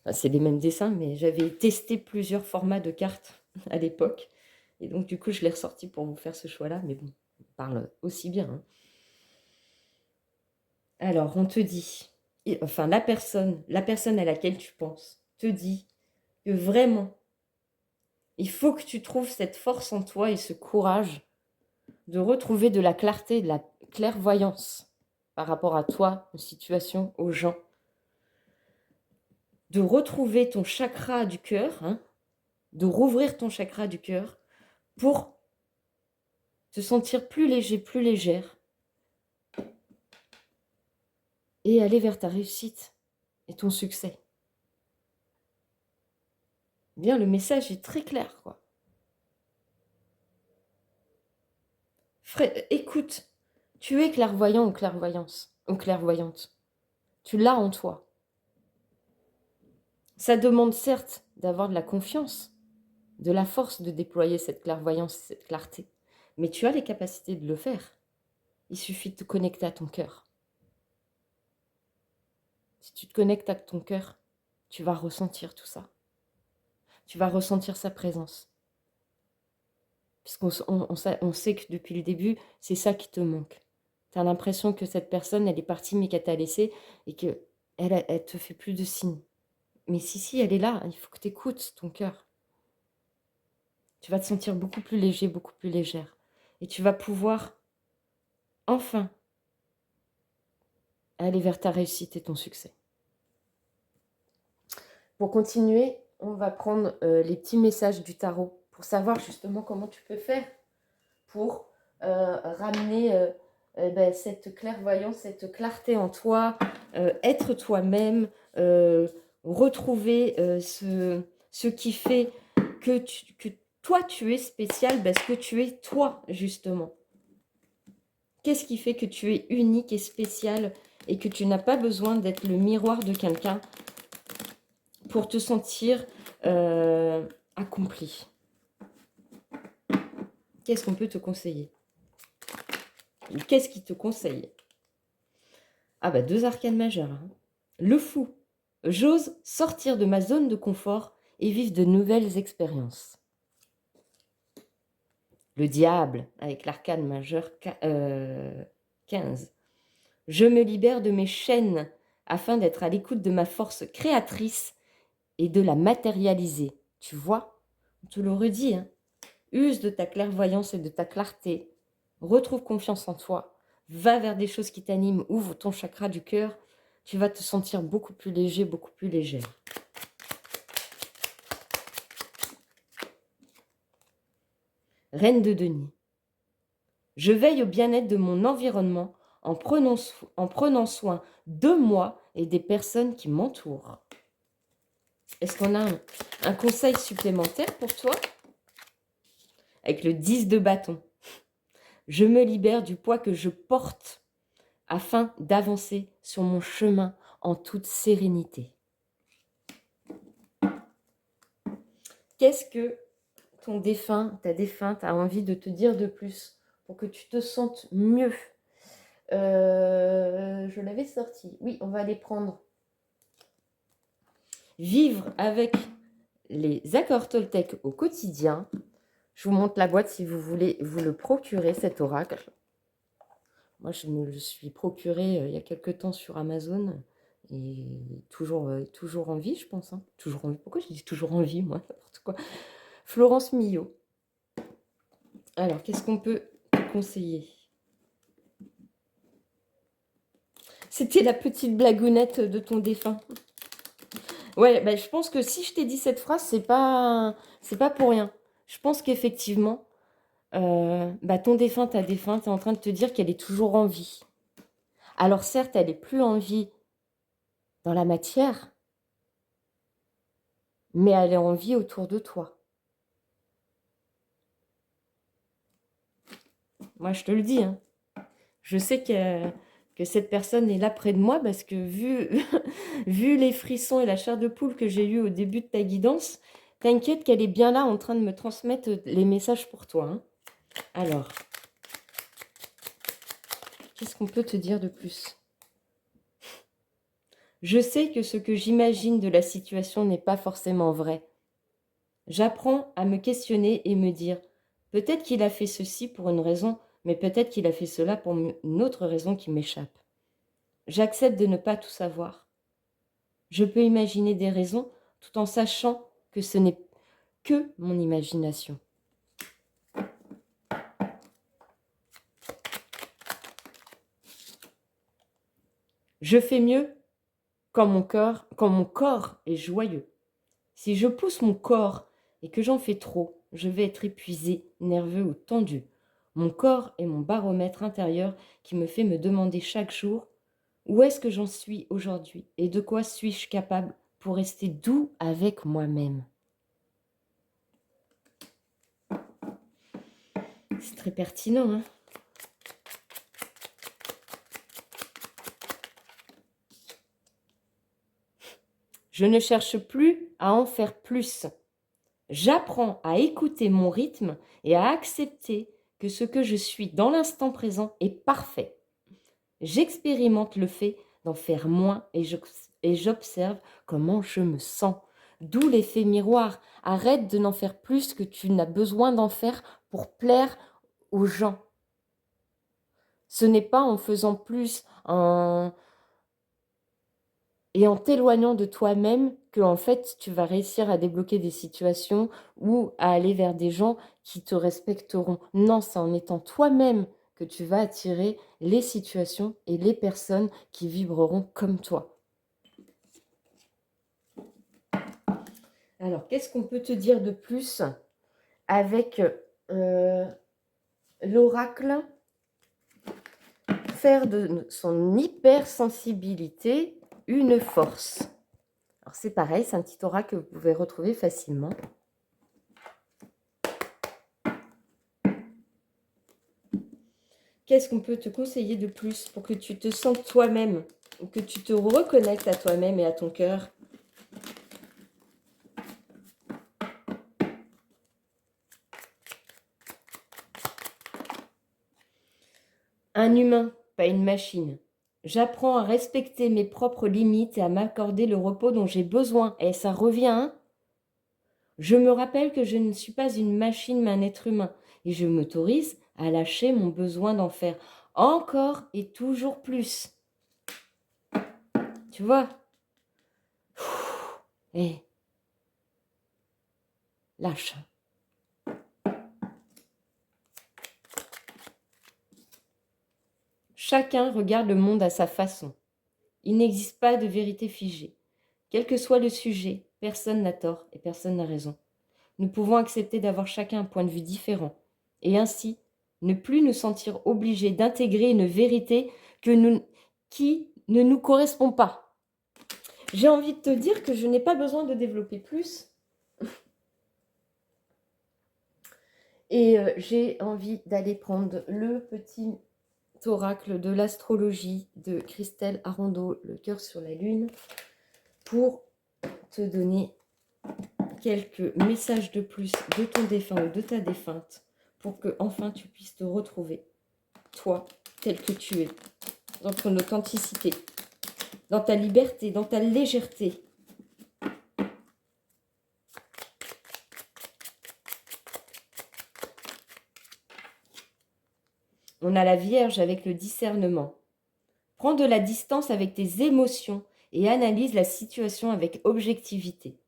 Enfin, c'est les mêmes dessins, mais j'avais testé plusieurs formats de cartes à l'époque. Et donc, du coup, je l'ai ressorti pour vous faire ce choix-là. Mais bon, on parle aussi bien, hein. Alors, on te dit, enfin, la personne à laquelle tu penses, te dit que vraiment, il faut que tu trouves cette force en toi et ce courage de retrouver de la clarté, de la clairvoyance par rapport à toi, aux situations, aux gens. De retrouver ton chakra du cœur, hein, de rouvrir ton chakra du cœur pour te sentir plus léger, plus légère et aller vers ta réussite et ton succès. Bien, le message est très clair, quoi. Écoute, tu es clairvoyant ou clairvoyante. Tu l'as en toi. Ça demande certes d'avoir de la confiance, de la force de déployer cette clairvoyance, cette clarté. Mais tu as les capacités de le faire. Il suffit de te connecter à ton cœur. Si tu te connectes à ton cœur, tu vas ressentir tout ça. Tu vas ressentir sa présence. Puisqu'on on sait que depuis le début, c'est ça qui te manque. Tu as l'impression que cette personne, elle est partie mais qu'elle t'a laissé et qu'elle elle te fait plus de signes. Mais si, elle est là. Il faut que tu écoutes ton cœur. Tu vas te sentir beaucoup plus léger, beaucoup plus légère. Et tu vas pouvoir, enfin, aller vers ta réussite et ton succès. Pour continuer, on va prendre les petits messages du tarot pour savoir justement comment tu peux faire pour ramener cette clairvoyance, cette clarté en toi, être toi-même, retrouver ce qui fait que toi, tu es spécial parce que tu es toi, justement. Qu'est-ce qui fait que tu es unique et spécial et que tu n'as pas besoin d'être le miroir de quelqu'un pour te sentir accompli? Qu'est-ce qu'on peut te conseiller? Qu'est-ce qui te conseille? Ah bah 2 arcanes majeures, hein. Le fou. J'ose sortir de ma zone de confort et vivre de nouvelles expériences. Le diable, avec l'arcane majeure 15. Je me libère de mes chaînes afin d'être à l'écoute de ma force créatrice et de la matérialiser. Tu vois, on te le redit, hein. Use de ta clairvoyance et de ta clarté. Retrouve confiance en toi. Va vers des choses qui t'animent. Ouvre ton chakra du cœur. Tu vas te sentir beaucoup plus léger, beaucoup plus légère. Reine de denier. Je veille au bien-être de mon environnement en prenant soin de moi et des personnes qui m'entourent. Est-ce qu'on a un conseil supplémentaire pour toi? Avec le 10 de bâton. Je me libère du poids que je porte afin d'avancer sur mon chemin en toute sérénité. Qu'est-ce que ton défunt, ta défunte a envie de te dire de plus pour que tu te sentes mieux? Je l'avais sorti. Oui, on va aller prendre. Vivre avec les accords Toltec au quotidien. Je vous montre la boîte si vous voulez vous le procurer, cet oracle. Moi, je me le suis procuré il y a quelque temps sur Amazon. Et toujours en vie, je pense. Hein. Toujours en vie. Pourquoi je dis toujours en vie, moi? N'importe quoi. Florence Millot. Alors, qu'est-ce qu'on peut te conseiller? C'était la petite blagounette de ton défunt. Ouais, bah, je pense que si je t'ai dit cette phrase, c'est pas pour rien. Je pense qu'effectivement, bah, ton défunt, ta défunte est en train de te dire qu'elle est toujours en vie. Alors certes, elle n'est plus en vie dans la matière, mais elle est en vie autour de toi. Moi, je te le dis, hein. Je sais que cette personne est là près de moi parce que vu les frissons et la chair de poule que j'ai eu au début de ta guidance, t'inquiète qu'elle est bien là en train de me transmettre les messages pour toi. Hein. Alors, qu'est-ce qu'on peut te dire de plus? Je sais que ce que j'imagine de la situation n'est pas forcément vrai. J'apprends à me questionner et me dire, peut-être qu'il a fait ceci pour une raison, mais peut-être qu'il a fait cela pour une autre raison qui m'échappe. J'accepte de ne pas tout savoir. Je peux imaginer des raisons tout en sachant que ce n'est que mon imagination. Je fais mieux quand mon corps est joyeux. Si je pousse mon corps et que j'en fais trop, je vais être épuisé, nerveux ou tendu. Mon corps est mon baromètre intérieur qui me fait me demander chaque jour où est-ce que j'en suis aujourd'hui et de quoi suis-je capable pour rester doux avec moi-même. C'est très pertinent, hein? Je ne cherche plus à en faire plus. J'apprends à écouter mon rythme et à accepter que ce que je suis dans l'instant présent est parfait. J'expérimente le fait d'en faire moins et j'observe comment je me sens. D'où l'effet miroir. Arrête de n'en faire plus que tu n'as besoin d'en faire pour plaire aux gens. Ce n'est pas en faisant plus et en t'éloignant de toi-même que en fait tu vas réussir à débloquer des situations ou à aller vers des gens qui te respecteront. Non, c'est en étant toi-même que tu vas attirer les situations et les personnes qui vibreront comme toi. Alors, qu'est-ce qu'on peut te dire de plus avec l'oracle? Faire de son hypersensibilité une force. Alors c'est pareil, c'est un petit oracle que vous pouvez retrouver facilement. Qu'est-ce qu'on peut te conseiller de plus pour que tu te sentes toi-même, ou que tu te reconnectes à toi-même et à ton cœur? Un humain, pas une machine. J'apprends à respecter mes propres limites et à m'accorder le repos dont j'ai besoin. Et ça revient, hein? Je me rappelle que je ne suis pas une machine, mais un être humain. Et je m'autorise à lâcher mon besoin d'en faire encore et toujours plus. Tu vois? Et lâche. Chacun regarde le monde à sa façon. Il n'existe pas de vérité figée. Quel que soit le sujet, personne n'a tort et personne n'a raison. Nous pouvons accepter d'avoir chacun un point de vue différent et ainsi ne plus nous sentir obligés d'intégrer une vérité qui ne nous correspond pas. J'ai envie de te dire que je n'ai pas besoin de développer plus. Et j'ai envie d'aller prendre le petit oracle de l'astrologie de Christelle Arondeau, le cœur sur la lune, pour te donner quelques messages de plus de ton défunt ou de ta défunte pour que enfin tu puisses te retrouver, toi, tel que tu es, dans ton authenticité, dans ta liberté, dans ta légèreté. On a la Vierge avec le discernement. Prends de la distance avec tes émotions et analyse la situation avec objectivité.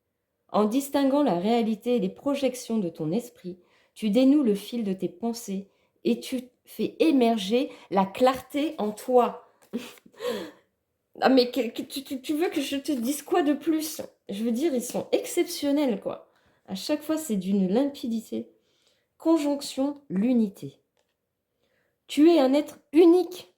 En distinguant la réalité et les projections de ton esprit, tu dénoues le fil de tes pensées et tu fais émerger la clarté en toi. Ah mais tu veux que je te dise quoi de plus? Je veux dire, ils sont exceptionnels, quoi. À chaque fois, c'est d'une limpidité. Conjonction, l'unité. Tu es un être unique,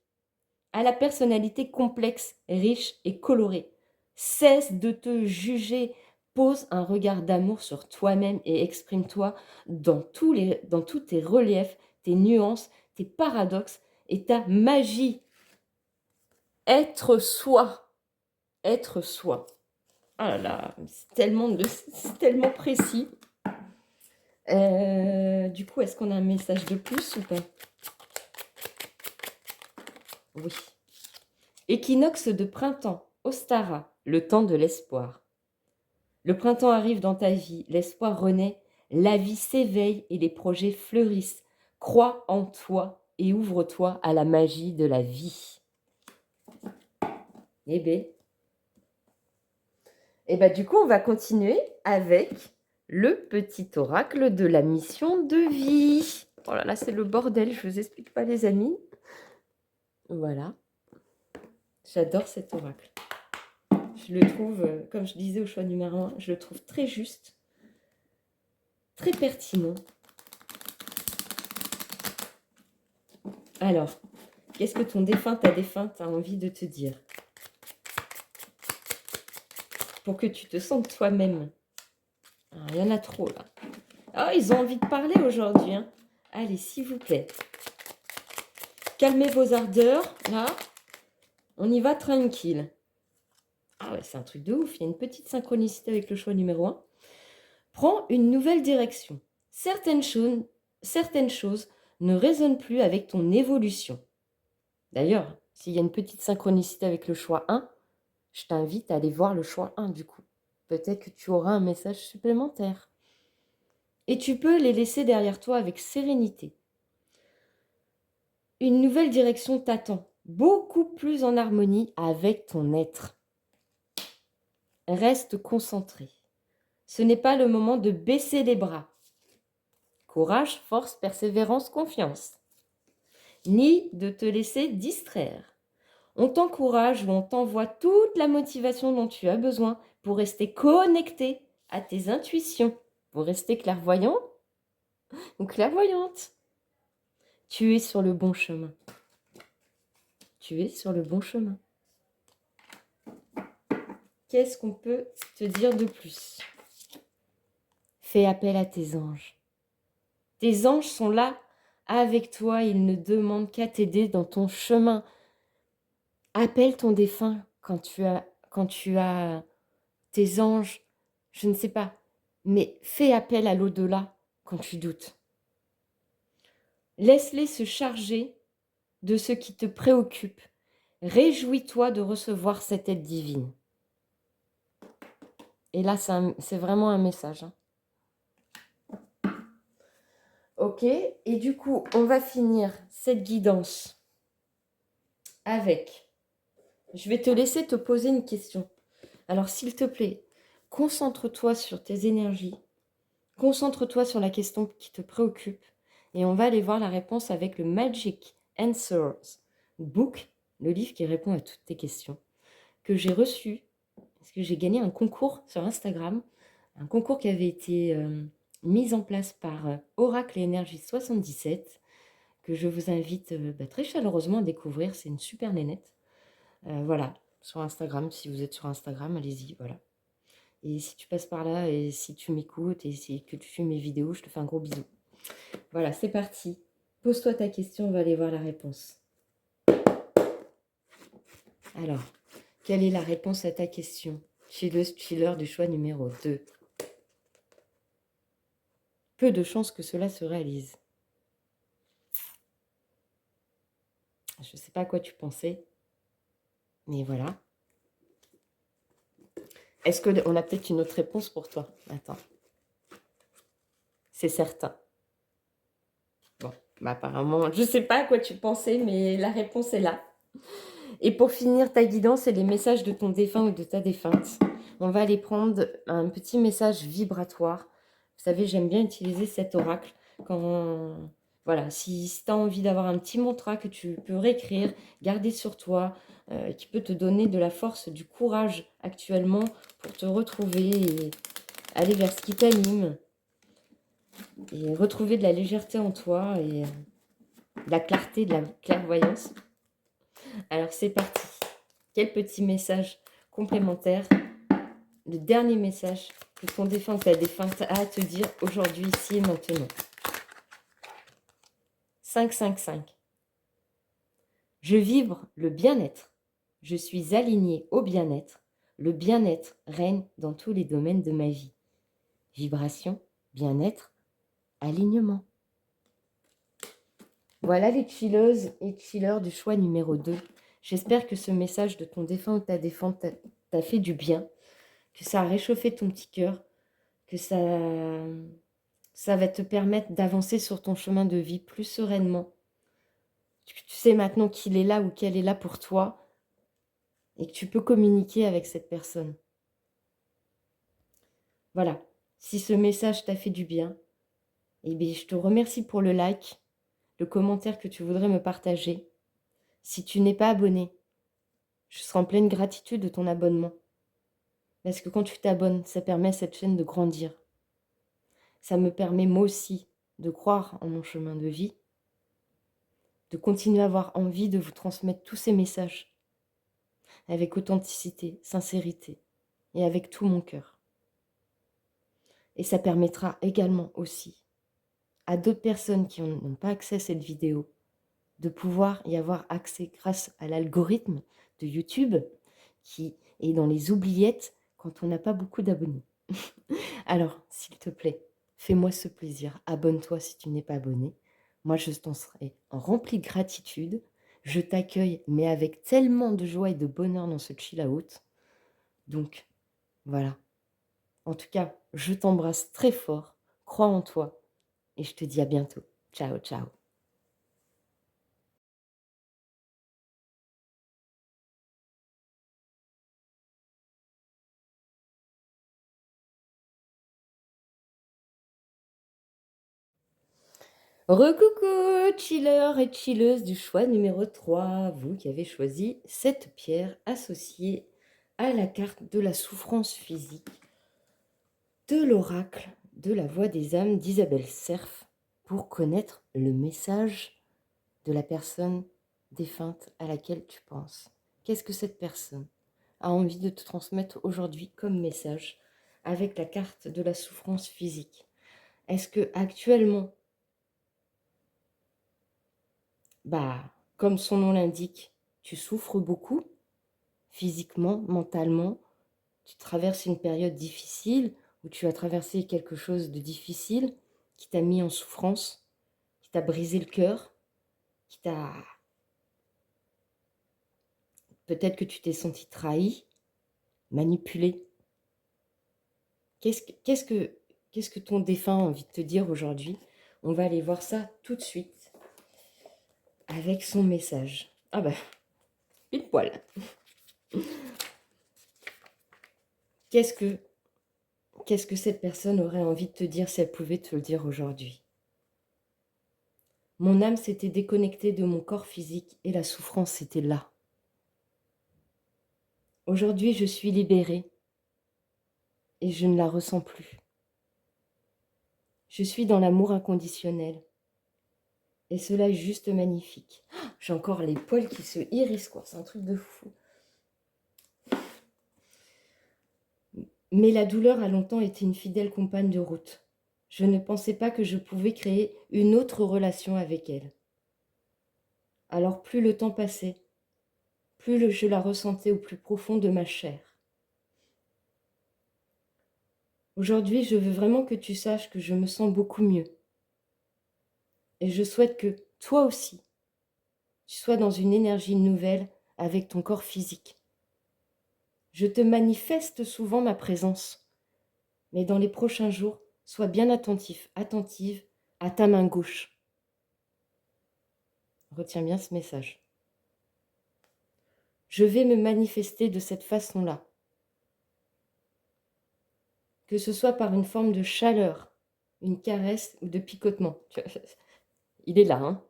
à la personnalité complexe, riche et colorée. Cesse de te juger, pose un regard d'amour sur toi-même et exprime-toi dans tous tes reliefs, tes nuances, tes paradoxes et ta magie. Être soi. Être soi. Oh là là, c'est tellement précis. Du coup, est-ce qu'on a un message de plus ou pas? Oui. Équinoxe de printemps, Ostara, le temps de l'espoir. Le printemps arrive dans ta vie, l'espoir renaît, la vie s'éveille et les projets fleurissent. Crois en toi et ouvre-toi à la magie de la vie. Eh ben, du coup, on va continuer avec le petit oracle de la mission de vie. Oh là là, c'est le bordel, je vous explique pas, les amis. Voilà. J'adore cet oracle. Je le trouve, comme je disais au choix numéro 1, je le trouve très juste, très pertinent. Alors, qu'est-ce que ton défunt, ta défunte a envie de te dire? Pour que tu te sentes toi-même. Il y en a trop, là. Ah, ils ont envie de parler aujourd'hui. Hein. Allez, s'il vous plaît. Calmez vos ardeurs, là. On y va tranquille. Ah ouais, c'est un truc de ouf. Il y a une petite synchronicité avec le choix numéro 1. Prends une nouvelle direction. Certaines choses ne résonnent plus avec ton évolution. D'ailleurs, s'il y a une petite synchronicité avec le choix 1, je t'invite à aller voir le choix 1 du coup. Peut-être que tu auras un message supplémentaire. Et tu peux les laisser derrière toi avec sérénité. Une nouvelle direction t'attend, beaucoup plus en harmonie avec ton être. Reste concentré. Ce n'est pas le moment de baisser les bras. Courage, force, persévérance, confiance. Ni de te laisser distraire. On t'encourage ou on t'envoie toute la motivation dont tu as besoin pour rester connecté à tes intuitions, pour rester clairvoyant ou clairvoyante. Tu es sur le bon chemin. Tu es sur le bon chemin. Qu'est-ce qu'on peut te dire de plus? Fais appel à tes anges. Tes anges sont là avec toi, ils ne demandent qu'à t'aider dans ton chemin. Appelle ton défunt quand tu as tes anges, je ne sais pas, mais fais appel à l'au-delà quand tu doutes. Laisse-les se charger de ce qui te préoccupe. Réjouis-toi de recevoir cette aide divine. Et là, c'est vraiment un message. Hein. Ok, et du coup, on va finir cette guidance avec... Je vais te laisser te poser une question. Alors, s'il te plaît, concentre-toi sur tes énergies. Concentre-toi sur la question qui te préoccupe. Et on va aller voir la réponse avec le Magic Answers Book, le livre qui répond à toutes tes questions, que j'ai reçu, parce que j'ai gagné un concours sur Instagram, un concours qui avait été mis en place par Oracle et Énergie 77, que je vous invite très chaleureusement à découvrir. C'est une super nénette. Voilà, sur Instagram, si vous êtes sur Instagram, allez-y, voilà. Et si tu passes par là, et si tu m'écoutes, et si que tu suis mes vidéos, je te fais un gros bisou. Voilà, c'est parti. Pose-toi ta question, on va aller voir la réponse. Alors, quelle est la réponse à ta question? Chilleuse, chiller du choix numéro 2. peu de chances que cela se réalise. Je ne sais pas à quoi tu pensais, mais voilà. Est-ce qu'on a peut-être une autre réponse pour toi? Attends. C'est certain. Bon, bah apparemment, je ne sais pas à quoi tu pensais, mais la réponse est là. Et pour finir ta guidance et les messages de ton défunt ou de ta défunte, on va aller prendre un petit message vibratoire. Vous savez, j'aime bien utiliser cet oracle quand... Voilà, si tu as envie d'avoir un petit mantra que tu peux réécrire, garder sur toi, qui peut te donner de la force, du courage actuellement pour te retrouver et aller vers ce qui t'anime et retrouver de la légèreté en toi et de la clarté, de la clairvoyance. Alors c'est parti. Quel petit message complémentaire, le dernier message que ton défunt ou ta défunte a à te dire aujourd'hui, ici et maintenant. 555. Je vibre le bien-être. Je suis alignée au bien-être. Le bien-être règne dans tous les domaines de ma vie. Vibration, bien-être, alignement. Voilà les chilleuses et chilleurs du choix numéro 2. J'espère que ce message de ton défunt ou ta défunte t'a fait du bien, que ça a réchauffé ton petit cœur, que ça va te permettre d'avancer sur ton chemin de vie plus sereinement. Tu sais maintenant qu'il est là ou qu'elle est là pour toi et que tu peux communiquer avec cette personne. Voilà. Si ce message t'a fait du bien, eh bien, je te remercie pour le like, le commentaire que tu voudrais me partager. Si tu n'es pas abonné, je serai en pleine gratitude de ton abonnement. Parce que quand tu t'abonnes, ça permet à cette chaîne de grandir. Ça me permet moi aussi de croire en mon chemin de vie, de continuer à avoir envie de vous transmettre tous ces messages avec authenticité, sincérité et avec tout mon cœur. Et ça permettra également aussi à d'autres personnes qui n'ont pas accès à cette vidéo de pouvoir y avoir accès grâce à l'algorithme de YouTube qui est dans les oubliettes quand on n'a pas beaucoup d'abonnés. Alors, s'il te plaît, fais-moi ce plaisir. Abonne-toi si tu n'es pas abonné. Moi, je t'en serai remplie de gratitude. Je t'accueille, mais avec tellement de joie et de bonheur dans ce chill-out. Donc, voilà. En tout cas, je t'embrasse très fort. Crois en toi. Et je te dis à bientôt. Ciao, ciao. Recoucou, chillers et chilleuses du choix numéro 3, vous qui avez choisi cette pierre associée à la carte de la souffrance physique de l'oracle de la voix des âmes d'Isabelle Serf pour connaître le message de la personne défunte à laquelle tu penses. Qu'est-ce que cette personne a envie de te transmettre aujourd'hui comme message avec la carte de la souffrance physique? Est-ce que actuellement, comme son nom l'indique, tu souffres beaucoup, physiquement, mentalement, tu traverses une période difficile, où tu as traversé quelque chose de difficile, qui t'a mis en souffrance, qui t'a brisé le cœur, qui t'a... Peut-être que tu t'es senti trahi, manipulé. Qu'est-ce que ton défunt a envie de te dire aujourd'hui? On va aller voir ça tout de suite avec son message. Ah bah, pile poil. Qu'est-ce que cette personne aurait envie de te dire si elle pouvait te le dire aujourd'hui? Mon âme s'était déconnectée de mon corps physique et la souffrance était là. Aujourd'hui, je suis libérée et je ne la ressens plus. Je suis dans l'amour inconditionnel et cela est juste magnifique. J'ai encore les poils qui se hérissent, quoi. C'est un truc de fou. Mais la douleur a longtemps été une fidèle compagne de route. Je ne pensais pas que je pouvais créer une autre relation avec elle. Alors plus le temps passait, plus je la ressentais au plus profond de ma chair. Aujourd'hui, je veux vraiment que tu saches que je me sens beaucoup mieux. Et je souhaite que toi aussi, tu sois dans une énergie nouvelle avec ton corps physique. Je te manifeste souvent ma présence, mais dans les prochains jours, sois bien attentif, attentive à ta main gauche. Retiens bien ce message. Je vais me manifester de cette façon-là. Que ce soit par une forme de chaleur, une caresse ou de picotement. Il est là, hein.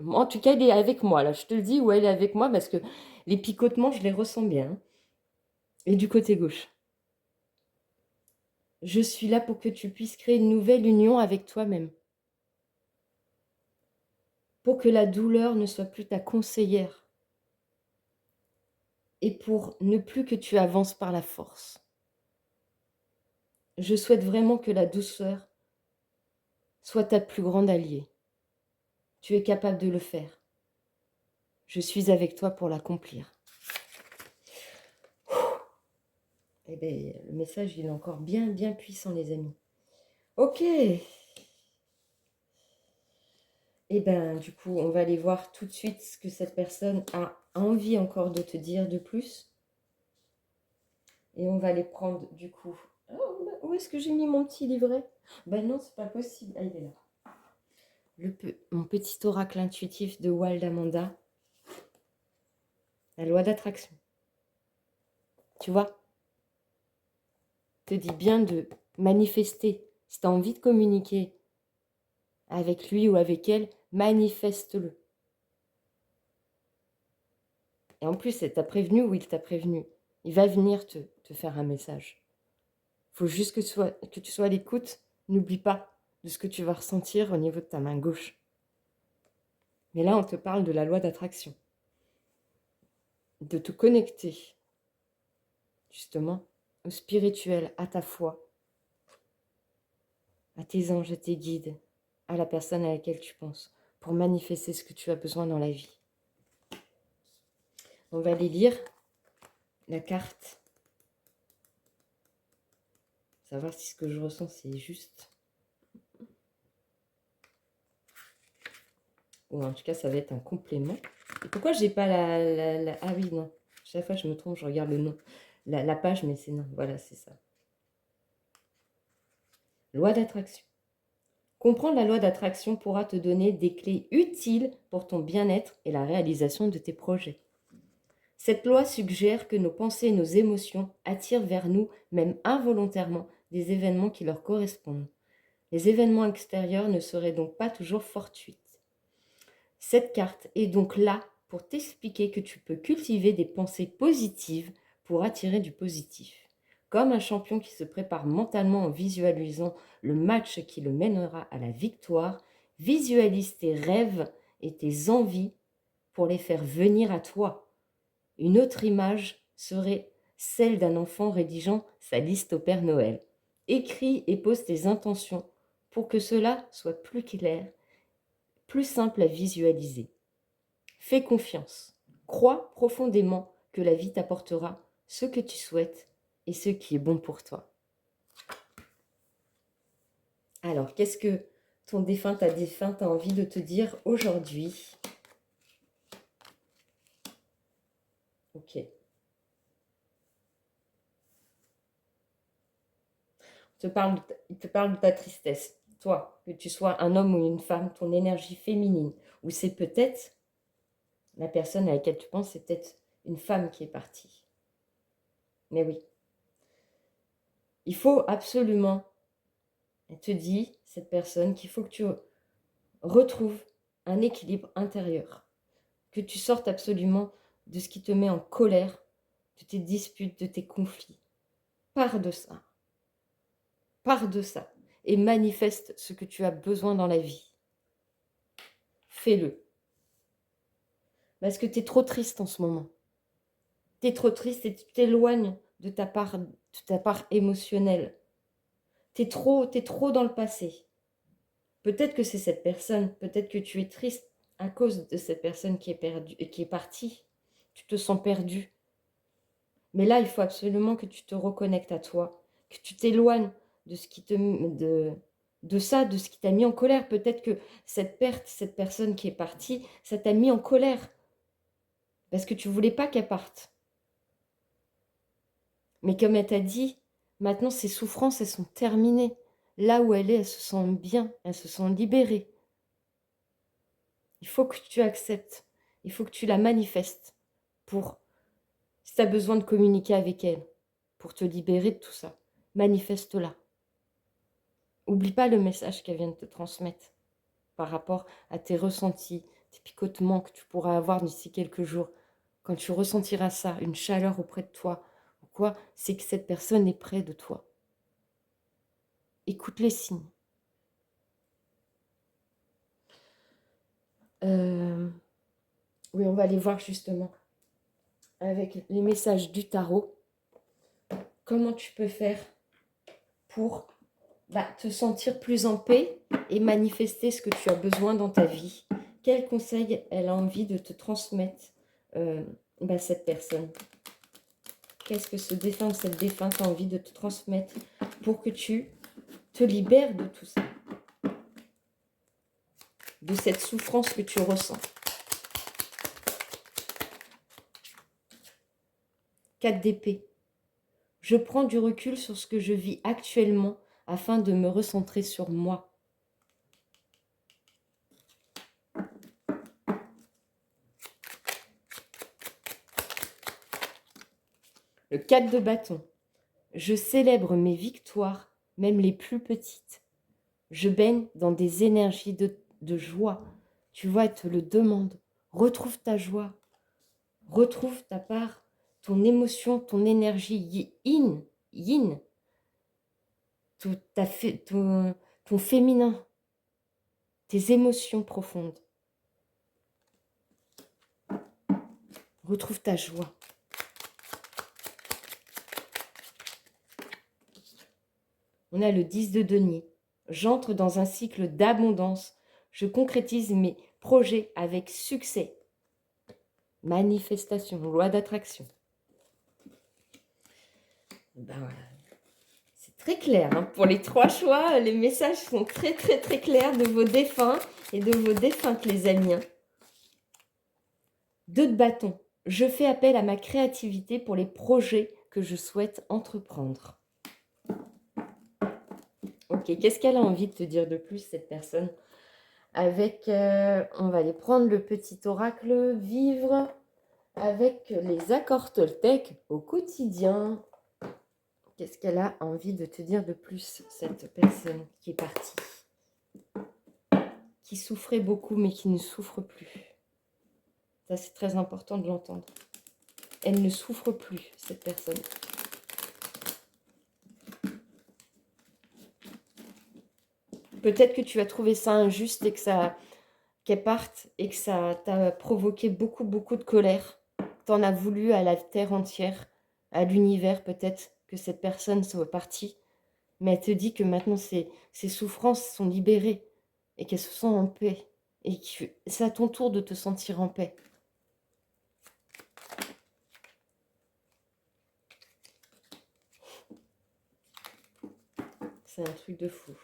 En tout cas, il est avec moi, là. Je te le dis, ouais, il est avec moi parce que les picotements, je les ressens bien, hein. Et du côté gauche. Je suis là pour que tu puisses créer une nouvelle union avec toi-même. Pour que la douleur ne soit plus ta conseillère. Et pour ne plus que tu avances par la force. Je souhaite vraiment que la douceur soit ta plus grande alliée. Tu es capable de le faire. Je suis avec toi pour l'accomplir. Eh bien, le message, il est encore bien, bien puissant, les amis. Ok. Eh bien, du coup, on va aller voir tout de suite ce que cette personne a envie encore de te dire de plus. Et on va les prendre, du coup. Oh, où est-ce que j'ai mis mon petit livret? Ben non, c'est pas possible. Ah, il est là. Mon petit oracle intuitif de Wild Amanda. La loi d'attraction. Tu vois? Te dit bien de manifester. Si tu as envie de communiquer avec lui ou avec elle, manifeste-le. Et en plus, elle t'a prévenu ou il t'a prévenu. Il va venir te faire un message. Il faut juste que tu sois à l'écoute. N'oublie pas de ce que tu vas ressentir au niveau de ta main gauche. Mais là, on te parle de la loi d'attraction. De te connecter, justement, au spirituel, à ta foi, à tes anges, à tes guides, à la personne à laquelle tu penses, pour manifester ce que tu as besoin dans la vie. On va aller lire la carte. Savoir si ce que je ressens, c'est juste. Ou en tout cas, ça va être un complément. Et pourquoi j'ai pas Ah oui, non. Chaque fois, je me trompe, je regarde le nom. La page, mais c'est non. Voilà, c'est ça. Loi d'attraction. Comprendre la loi d'attraction pourra te donner des clés utiles pour ton bien-être et la réalisation de tes projets. Cette loi suggère que nos pensées et nos émotions attirent vers nous, même involontairement, des événements qui leur correspondent. Les événements extérieurs ne seraient donc pas toujours fortuits. Cette carte est donc là pour t'expliquer que tu peux cultiver des pensées positives pour attirer du positif. Comme un champion qui se prépare mentalement en visualisant le match qui le mènera à la victoire, visualise tes rêves et tes envies pour les faire venir à toi. Une autre image serait celle d'un enfant rédigeant sa liste au Père Noël. Écris et pose tes intentions pour que cela soit plus clair, plus simple à visualiser. Fais confiance. Crois profondément que la vie t'apportera ce que tu souhaites et ce qui est bon pour toi. Alors, qu'est-ce que ton défunt, ta défunte a envie de te dire aujourd'hui? Ok. Il te parle de ta tristesse. Toi, que tu sois un homme ou une femme, ton énergie féminine. Ou c'est peut-être la personne à laquelle tu penses, c'est peut-être une femme qui est partie. Mais oui. Il faut absolument, elle te dit, cette personne, qu'il faut que tu retrouves un équilibre intérieur. Que tu sortes absolument de ce qui te met en colère, de tes disputes, de tes conflits. Pars de ça. Pars de ça. Et manifeste ce que tu as besoin dans la vie. Fais-le. Parce que tu es trop triste en ce moment. Tu es trop triste et tu t'éloignes de ta part émotionnelle. Tu es trop dans le passé. Peut-être que c'est cette personne, peut-être que tu es triste à cause de cette personne qui est perdue et qui est partie. Tu te sens perdu. Mais là, il faut absolument que tu te reconnectes à toi, que tu t'éloignes de ce qui te, de ça, de ce qui t'a mis en colère. Peut-être que cette perte, cette personne qui est partie, ça t'a mis en colère. Parce que tu ne voulais pas qu'elle parte. Mais comme elle t'a dit, maintenant ses souffrances, elles sont terminées. Là où elle est, elle se sent bien, elle se sent libérée. Il faut que tu acceptes, il faut que tu la manifestes pour, si tu as besoin de communiquer avec elle, pour te libérer de tout ça, manifeste-la. Oublie pas le message qu'elle vient de te transmettre par rapport à tes ressentis, tes picotements que tu pourras avoir d'ici quelques jours. Quand tu ressentiras ça, une chaleur auprès de toi, ou quoi, c'est que cette personne est près de toi. Écoute les signes. Oui, on va aller voir justement avec les messages du tarot comment tu peux faire pour te sentir plus en paix et manifester ce que tu as besoin dans ta vie. Quel conseil elle a envie de te transmettre, cette personne? Qu'est-ce que ce défunt ou cette défunte a envie de te transmettre pour que tu te libères de tout ça, de cette souffrance que tu ressens? 4 d'épée. Je prends du recul sur ce que je vis actuellement afin de me recentrer sur moi. Le 4 de bâton. Je célèbre mes victoires, même les plus petites. Je baigne dans des énergies de joie. Tu vois, elle te le demande. Retrouve ta joie. Retrouve ta part, ton émotion, ton énergie yin, ton féminin, tes émotions profondes. Retrouve ta joie. On a le 10 de denier. J'entre dans un cycle d'abondance. Je concrétise mes projets avec succès. Manifestation, loi d'attraction. Voilà. C'est très clair. Hein. Pour les 3 choix, les messages sont très clairs de vos défunts et de vos défuntes, les amis. 2 de bâton. Je fais appel à ma créativité pour les projets que je souhaite entreprendre. Ok, qu'est-ce qu'elle a envie de te dire de plus, cette personne? Avec, on va aller prendre le petit oracle, vivre avec les accords Toltec au quotidien. Qu'est-ce qu'elle a envie de te dire de plus, cette personne qui est partie? Qui souffrait beaucoup, mais qui ne souffre plus. Ça, c'est très important de l'entendre. Elle ne souffre plus, cette personne. Peut-être que tu as trouvé ça injuste et que qu'elle parte et que ça t'a provoqué beaucoup de colère. Tu en as voulu à la terre entière, à l'univers peut-être que cette personne soit partie. Mais elle te dit que maintenant ses souffrances sont libérées et qu'elle se sent en paix. Et que c'est à ton tour de te sentir en paix. C'est un truc de fou.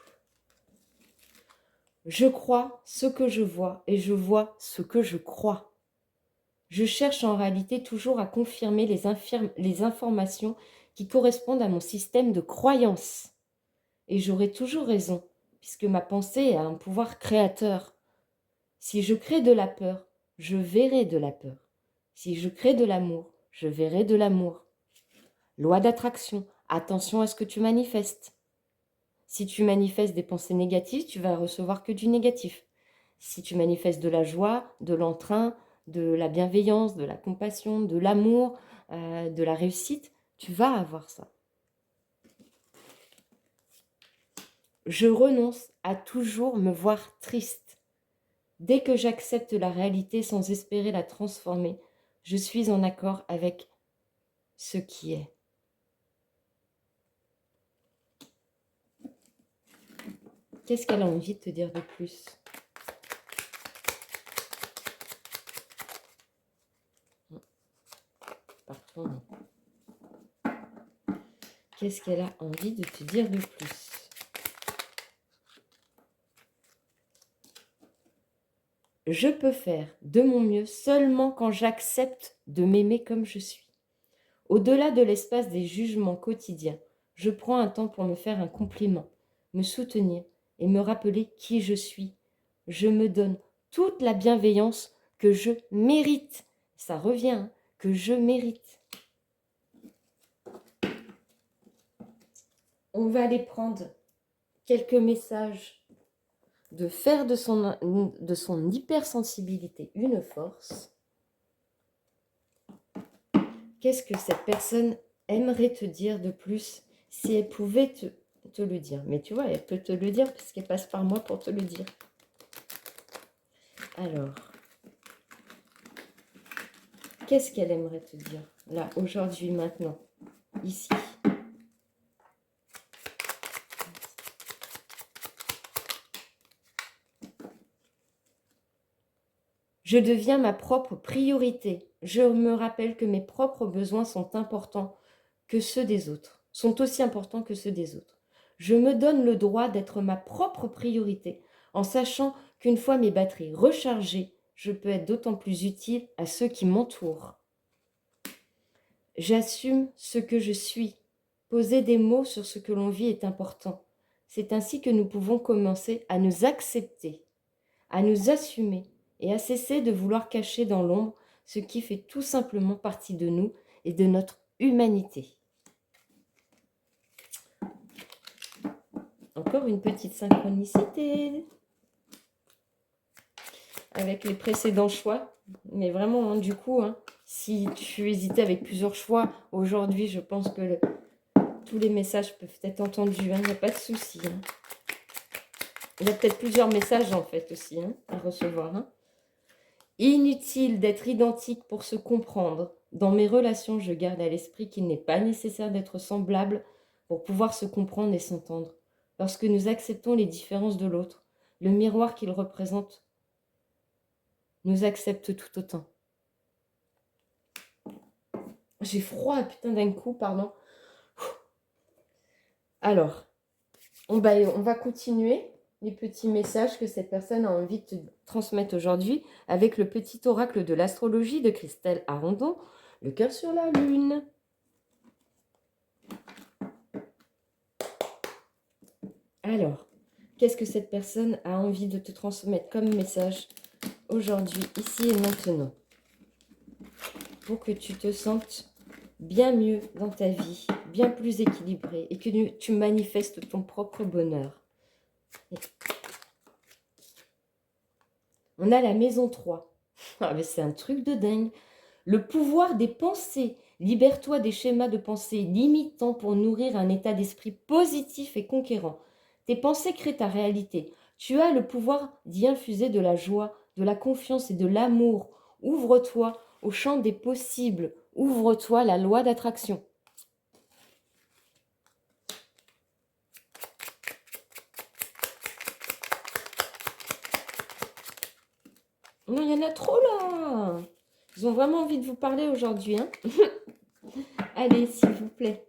Je crois ce que je vois et je vois ce que je crois. Je cherche en réalité toujours à confirmer les informations qui correspondent à mon système de croyance. Et j'aurai toujours raison, puisque ma pensée a un pouvoir créateur. Si je crée de la peur, je verrai de la peur. Si je crée de l'amour, je verrai de l'amour. Loi d'attraction, attention à ce que tu manifestes. Si tu manifestes des pensées négatives, tu vas recevoir que du négatif. Si tu manifestes de la joie, de l'entrain, de la bienveillance, de la compassion, de l'amour, de la réussite, tu vas avoir ça. Je renonce à toujours me voir triste. Dès que j'accepte la réalité sans espérer la transformer, je suis en accord avec ce qui est. Qu'est-ce qu'elle a envie de te dire de plus? Pardon. Qu'est-ce qu'elle a envie de te dire de plus? Je peux faire de mon mieux seulement quand j'accepte de m'aimer comme je suis. Au-delà de l'espace des jugements quotidiens, je prends un temps pour me faire un compliment, me soutenir et me rappeler qui je suis. Je me donne toute la bienveillance que je mérite. Ça revient, hein, que je mérite. On va aller prendre quelques messages de faire de son hypersensibilité une force. Qu'est-ce que cette personne aimerait te dire de plus si elle pouvait te le dire? Mais tu vois, elle peut te le dire parce qu'elle passe par moi pour te le dire. Alors, qu'est-ce qu'elle aimerait te dire là, aujourd'hui, maintenant, ici? Je deviens ma propre priorité. Je me rappelle que mes propres besoins sont importants que ceux des autres, sont aussi importants que ceux des autres. Je me donne le droit d'être ma propre priorité en sachant qu'une fois mes batteries rechargées, je peux être d'autant plus utile à ceux qui m'entourent. J'assume ce que je suis. Poser des mots sur ce que l'on vit est important. C'est ainsi que nous pouvons commencer à nous accepter, à nous assumer et à cesser de vouloir cacher dans l'ombre ce qui fait tout simplement partie de nous et de notre humanité. Encore une petite synchronicité avec les précédents choix. Mais vraiment, hein, du coup, hein, si tu hésitais avec plusieurs choix, aujourd'hui, je pense que tous les messages peuvent être entendus. Il n'y a pas de souci. Hein. Il y a peut-être plusieurs messages, en fait, aussi, hein, à recevoir. Hein. Inutile d'être identique pour se comprendre. Dans mes relations, je garde à l'esprit qu'il n'est pas nécessaire d'être semblable pour pouvoir se comprendre et s'entendre. Lorsque nous acceptons les différences de l'autre, le miroir qu'il représente nous accepte tout autant. J'ai froid, putain, d'un coup, pardon. Alors, on va continuer les petits messages que cette personne a envie de te transmettre aujourd'hui avec le petit oracle de l'astrologie de Christelle Arondon, le cœur sur la lune. Alors, qu'est-ce que cette personne a envie de te transmettre comme message aujourd'hui, ici et maintenant, pour que tu te sentes bien mieux dans ta vie, bien plus équilibré et que tu manifestes ton propre bonheur. On a la maison 3. Ah, mais c'est un truc de dingue. Le pouvoir des pensées. Libère-toi des schémas de pensée limitants pour nourrir un état d'esprit positif et conquérant. Tes pensées créent ta réalité. Tu as le pouvoir d'y infuser de la joie, de la confiance et de l'amour. Ouvre-toi au champ des possibles. Ouvre-toi à la loi d'attraction. Non, il y en a trop là. Ils ont vraiment envie de vous parler aujourd'hui. Hein. Allez, s'il vous plaît.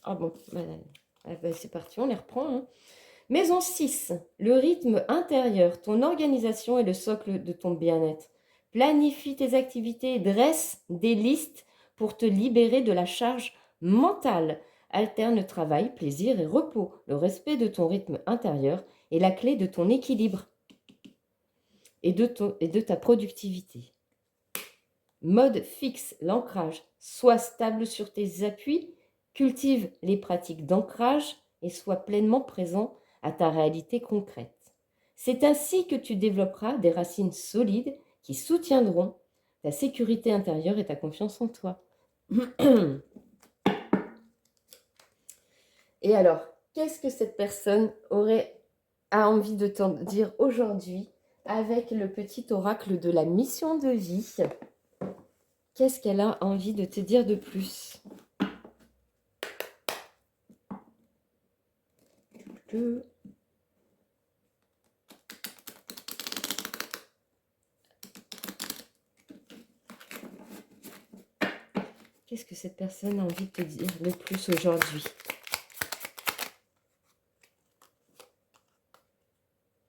Ah bon, c'est parti, on les reprend. Hein. Maison 6, le rythme intérieur, ton organisation est le socle de ton bien-être. Planifie tes activités et dresse des listes pour te libérer de la charge mentale. Alterne travail, plaisir et repos. Le respect de ton rythme intérieur est la clé de ton équilibre et de ta productivité. Mode fixe, l'ancrage. Sois stable sur tes appuis, cultive les pratiques d'ancrage et sois pleinement présent à ta réalité concrète. C'est ainsi que tu développeras des racines solides qui soutiendront ta sécurité intérieure et ta confiance en toi. Et alors, qu'est-ce que cette personne a envie de t'en dire aujourd'hui avec le petit oracle de la mission de vie? Qu'est-ce qu'elle a envie de te dire de plus? Qu'est-ce que cette personne a envie de te dire de plus aujourd'hui?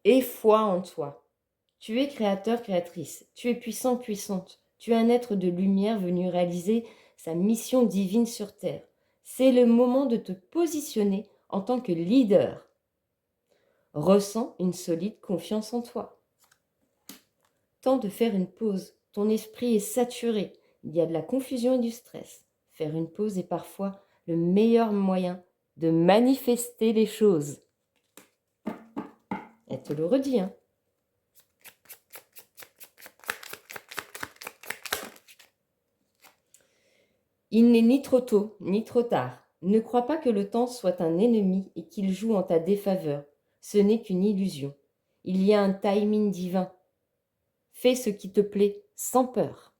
Aie foi en toi. Tu es créateur, créatrice. Tu es puissant, puissante. Tu es un être de lumière venu réaliser sa mission divine sur Terre. C'est le moment de te positionner en tant que leader. Ressens une solide confiance en toi. Temps de faire une pause. Ton esprit est saturé. Il y a de la confusion et du stress. Faire une pause est parfois le meilleur moyen de manifester les choses. Elle te le redit, hein. Il n'est ni trop tôt, ni trop tard. Ne crois pas que le temps soit un ennemi et qu'il joue en ta défaveur. Ce n'est qu'une illusion. Il y a un timing divin. Fais ce qui te plaît, sans peur.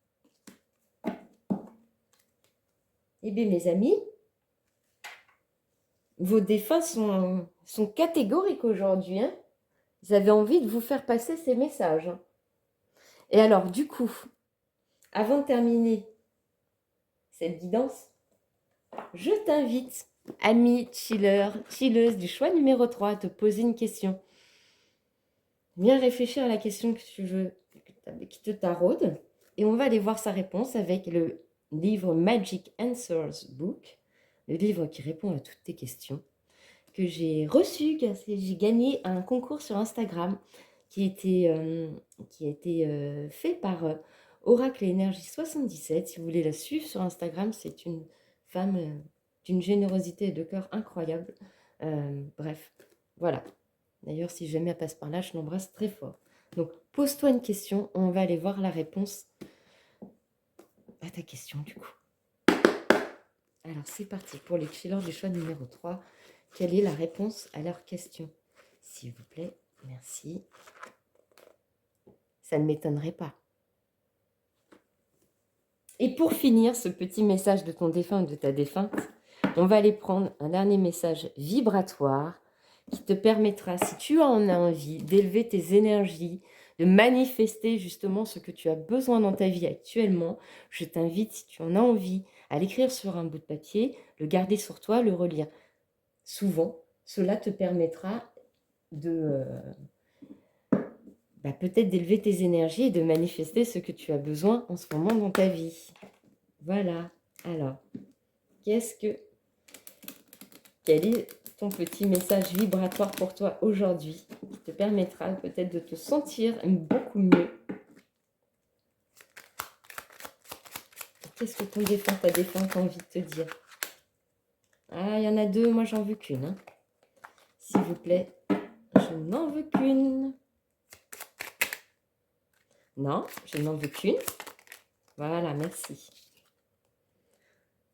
Eh bien, mes amis, vos défunts sont catégoriques aujourd'hui, hein. Vous avez envie de vous faire passer ces messages, hein. Et alors, du coup, avant de terminer cette guidance, je t'invite, ami chiller, chilleuse du choix numéro 3, à te poser une question. Viens réfléchir à la question que tu veux, qui te taraude, et on va aller voir sa réponse avec le livre Magic Answers Book, le livre qui répond à toutes tes questions, que j'ai reçu, j'ai gagné un concours sur Instagram qui a été fait par Oracle Énergie 77. Si vous voulez la suivre sur Instagram, c'est une femme d'une générosité et de cœur incroyable. Bref, voilà. D'ailleurs, si jamais elle passe par là, je l'embrasse très fort. Donc, pose-toi une question, on va aller voir la réponse à ta question du coup. Alors, c'est parti pour les chillers du choix numéro 3. Quelle est la réponse à leur question? S'il vous plaît, merci. Ça ne m'étonnerait pas. Et pour finir ce petit message de ton défunt ou de ta défunte, on va aller prendre un dernier message vibratoire qui te permettra, si tu en as envie, d'élever tes énergies, de manifester justement ce que tu as besoin dans ta vie actuellement. Je t'invite, si tu en as envie, à l'écrire sur un bout de papier, le garder sur toi, le relire. Souvent, cela te permettra de peut-être d'élever tes énergies et de manifester ce que tu as besoin en ce moment dans ta vie. Voilà. Alors, quel est ton petit message vibratoire pour toi aujourd'hui qui te permettra peut-être de te sentir beaucoup mieux? Qu'est-ce que ton défunt, ta défunte a envie de te dire? Ah, il y en a deux, moi j'en veux qu'une, hein. S'il vous plaît, je n'en veux qu'une. Non, je n'en veux qu'une. Voilà, merci.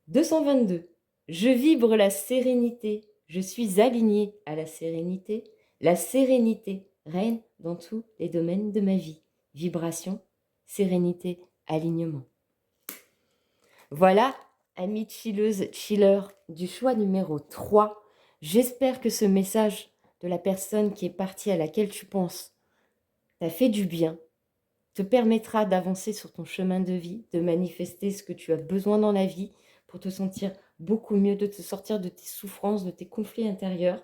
222. Je vibre la sérénité. Je suis alignée à la sérénité. La sérénité règne dans tous les domaines de ma vie. Vibration, sérénité, alignement. Voilà, amis chilleuses, chillers du choix numéro 3. J'espère que ce message de la personne qui est partie à laquelle tu penses t'a fait du bien, te permettra d'avancer sur ton chemin de vie, de manifester ce que tu as besoin dans la vie pour te sentir beaucoup mieux, de te sortir de tes souffrances, de tes conflits intérieurs.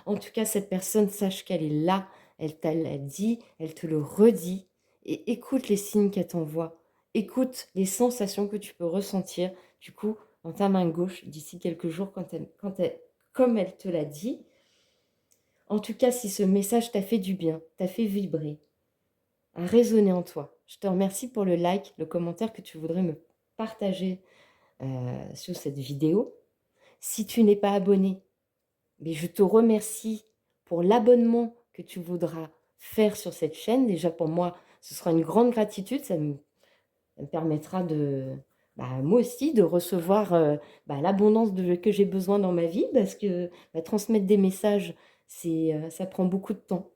En tout cas, cette personne, sache qu'elle est là, elle t'a dit, elle te le redit, et écoute les signes qu'elle t'envoie, écoute les sensations que tu peux ressentir, du coup, dans ta main gauche, d'ici quelques jours, comme elle te l'a dit. En tout cas, si ce message t'a fait du bien, t'a fait vibrer, a résonné en toi, je te remercie pour le like, le commentaire que tu voudrais me partager sur cette vidéo. Si tu n'es pas abonné, mais je te remercie pour l'abonnement que tu voudras faire sur cette chaîne. Déjà pour moi, ce sera une grande gratitude. Ça me permettra moi aussi de recevoir l'abondance que j'ai besoin dans ma vie, parce que transmettre des messages, ça prend beaucoup de temps.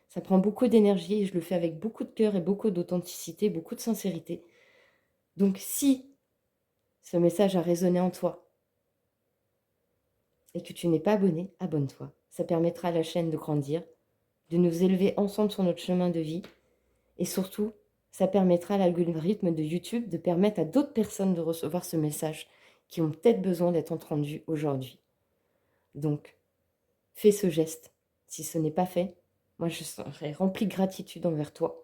Ça prend beaucoup d'énergie et je le fais avec beaucoup de cœur et beaucoup d'authenticité, beaucoup de sincérité. Donc si ce message a résonné en toi et que tu n'es pas abonné, abonne-toi. Ça permettra à la chaîne de grandir, de nous élever ensemble sur notre chemin de vie. Et surtout, ça permettra à l'algorithme de YouTube de permettre à d'autres personnes de recevoir ce message qui ont peut-être besoin d'être entendues aujourd'hui. Donc, fais ce geste. Si ce n'est pas fait, Moi, je serai remplie de gratitude envers toi.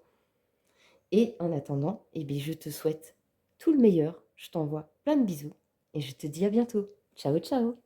Et en attendant, eh bien, je te souhaite tout le meilleur. Je t'envoie plein de bisous et je te dis à bientôt. Ciao, ciao!